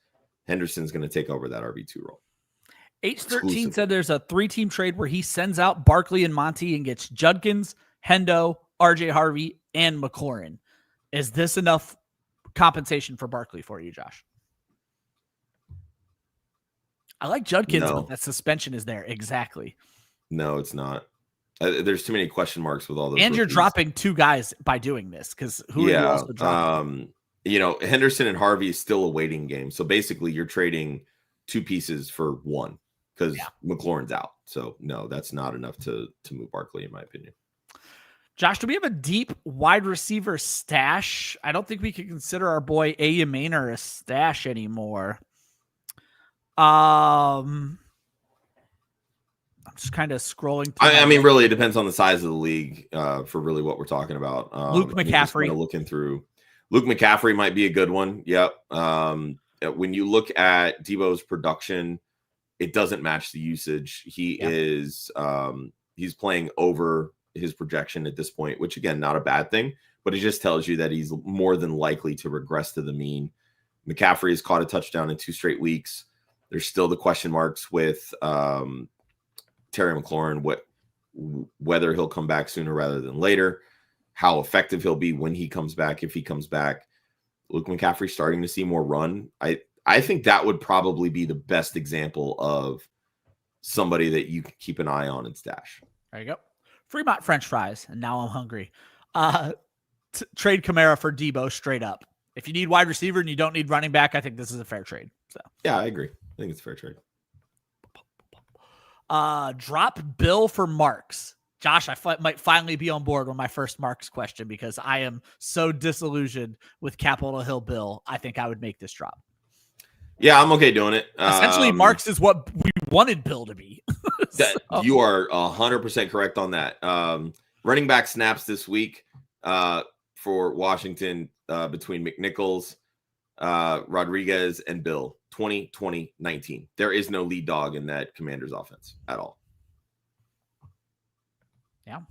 Henderson's going to take over that RB2 role. H13 said there's a 3-team trade where he sends out Barkley and Monty and gets Judkins, Hendo, RJ Harvey, and McLaurin. Is this enough compensation for Barkley for you, Josh? I like Judkins, but that suspension is there. Exactly. No, it's not. There's too many question marks with all those. And you're dropping 2 guys by doing this because who are you also dropping? Henderson and Harvey is still a waiting game. So basically you're trading 2 pieces for 1 because McLaurin's out. So no, that's not enough to move Barkley in my opinion. Josh, do we have a deep wide receiver stash? I don't think we can consider our boy Ayumaner a stash anymore. I'm just kind of scrolling through. I mean, really, it depends on the size of the league for really what we're talking about. Luke McCaffrey. Looking through, Luke McCaffrey might be a good one. Yep. When you look at Debo's production, it doesn't match the usage. He's playing over his projection at this point, which again, not a bad thing, but it just tells you that he's more than likely to regress to the mean. McCaffrey has caught a touchdown in 2 straight weeks. There's still the question marks with Terry McLaurin, whether he'll come back sooner rather than later, how effective he'll be when he comes back, if he comes back. Luke McCaffrey starting to see more run. I think that would probably be the best example of somebody that you can keep an eye on and stash. There you go. Fremont French fries, and now I'm hungry. Trade Kamara for Debo straight up. If you need wide receiver and you don't need running back, I think this is a fair trade. So yeah, I agree. I think it's a fair trade. Drop Bill for Marks. Josh, I might finally be on board with my first Marks question because I am so disillusioned with Capitol Hill Bill. I think I would make this drop. Yeah, I'm okay doing it. Essentially, Marks is what we wanted Bill to be. You are 100% correct on that. Running back snaps this week for Washington between McNichols, Rodriguez, and Bill. 2019. There is no lead dog in that Commanders offense at all. Yeah.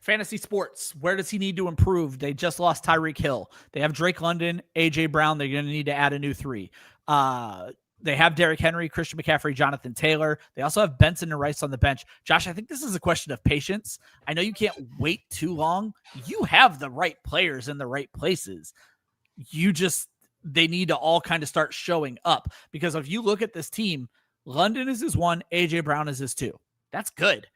Fantasy sports. Where does he need to improve? They just lost Tyreek Hill. They have Drake London, AJ Brown. They're going to need to add a new 3. They have Derrick Henry, Christian McCaffrey, Jonathan Taylor. They also have Benson and Rice on the bench. Josh, I think this is a question of patience. I know you can't wait too long. You have the right players in the right places. They need to all kind of start showing up, because if you look at this team, London is his 1, AJ Brown is his 2. That's good.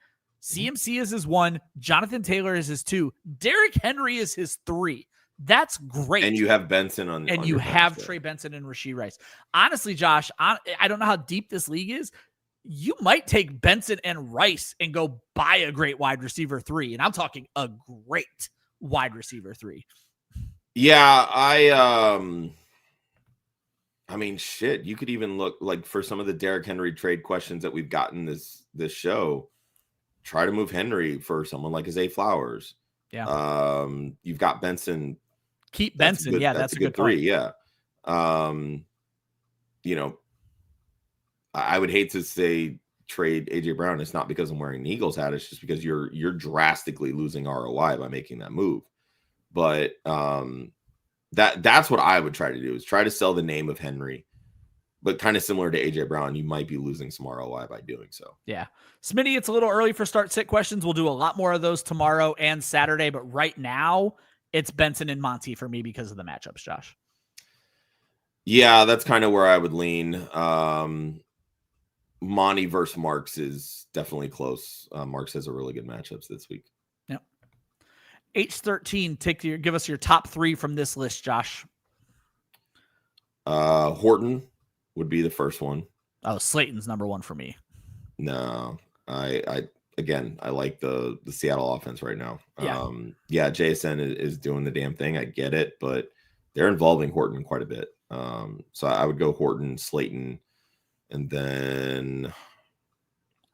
CMC is his 1, Jonathan Taylor is his 2, Derrick Henry is his 3. That's great. And you have Benson on you have Trey Benson and Rashee Rice. Honestly, Josh, I don't know how deep this league is. You might take Benson and Rice and go buy a great wide receiver 3. And I'm talking a great wide receiver 3. Yeah, I mean, shit, you could even look like for some of the Derrick Henry trade questions that we've gotten this show, try to move Henry for someone like Zay Flowers. Yeah. You've got Benson. Keep Benson. That's a good 3. point. Yeah. I would hate to say trade AJ Brown. It's not because I'm wearing an Eagles hat. It's just because you're drastically losing ROI by making that move. But that's what I would try to do, is try to sell the name of Henry, but kind of similar to AJ Brown, you might be losing some ROI by doing so. Yeah. Smitty, it's a little early for start sit questions. We'll do a lot more of those tomorrow and Saturday, but right now it's Benson and Monty for me because of the matchups, Josh. Yeah, that's kind of where I would lean. Monty versus Marks is definitely close. Marks has a really good matchups this week. Yep. H13, give us your top 3 from this list, Josh. Horton would be the first one. Oh, Slayton's number 1 for me. No, I like the Seattle offense right now. Yeah. JSN is doing the damn thing. I get it, but they're involving Horton quite a bit. So I would go Horton, Slayton, and then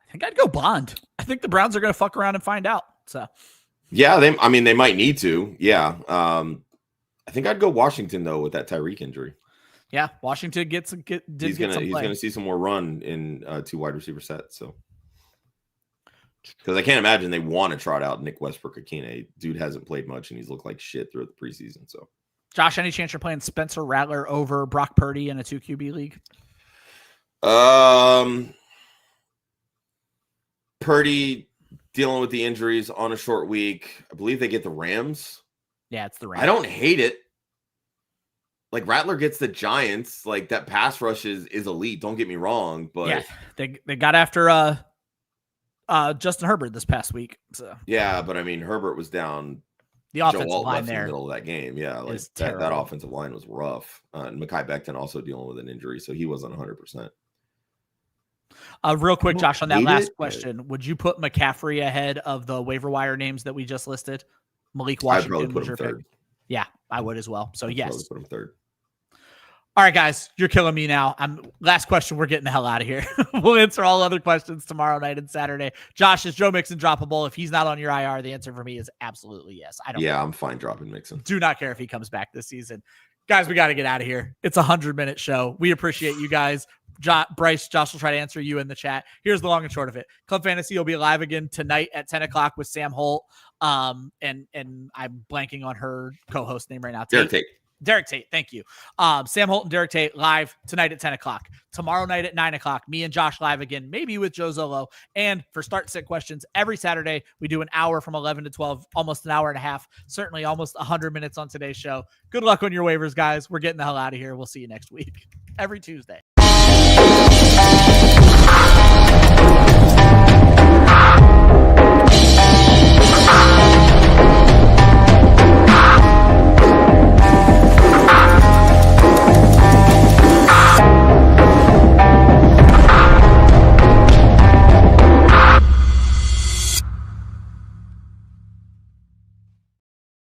I think I'd go Bond. I think the Browns are going to fuck around and find out. So yeah, they might need to. Yeah. I think I'd go Washington though with that Tyreek injury. Yeah, Washington he's gonna see some more run in 2 wide receiver sets. So, because I can't imagine they want to trot out Nick Westbrook-Akine. Dude hasn't played much and he's looked like shit throughout the preseason. So, Josh, any chance you're playing Spencer Rattler over Brock Purdy in a 2 QB league? Purdy dealing with the injuries on a short week. I believe they get the Rams. Yeah, it's the Rams. I don't hate it. Like, Rattler gets the Giants. Like, that pass rush is elite. Don't get me wrong, but yeah, they got after Justin Herbert this past week. So yeah, but I mean, Herbert was down. The offensive line there in the middle of that game. Yeah, like that offensive line was rough. And Mekhi Becton also dealing with an injury, so he wasn't 100%. Real quick, Josh, on that last question, would you put McCaffrey ahead of the waiver wire names that we just listed? Malik Washington was your pick. Yeah, I would as well. So yes, put him third. All right, guys, you're killing me now. Last question. We're getting the hell out of here. We'll answer all other questions tomorrow night and Saturday. Josh, is Joe Mixon droppable? If he's not on your IR, the answer for me is absolutely yes. I'm fine dropping Mixon. Do not care if he comes back this season. Guys, we got to get out of here. It's a 100-minute show. We appreciate you guys. Bryce, Josh will try to answer you in the chat. Here's the long and short of it. Club Fantasy will be live again tonight at 10 o'clock with Sam Holt. And I'm blanking on her co-host name right now. Tate. Derek Tate, thank you. Sam Holt and Derek Tate live tonight at 10 o'clock. Tomorrow night at 9 o'clock, me and Josh live again, maybe with Joe Zolo. And for start sit questions, every Saturday, we do an hour from 11 to 12, almost an hour and a half, certainly almost 100 minutes on today's show. Good luck on your waivers, guys. We're getting the hell out of here. We'll see you next week. Every Tuesday.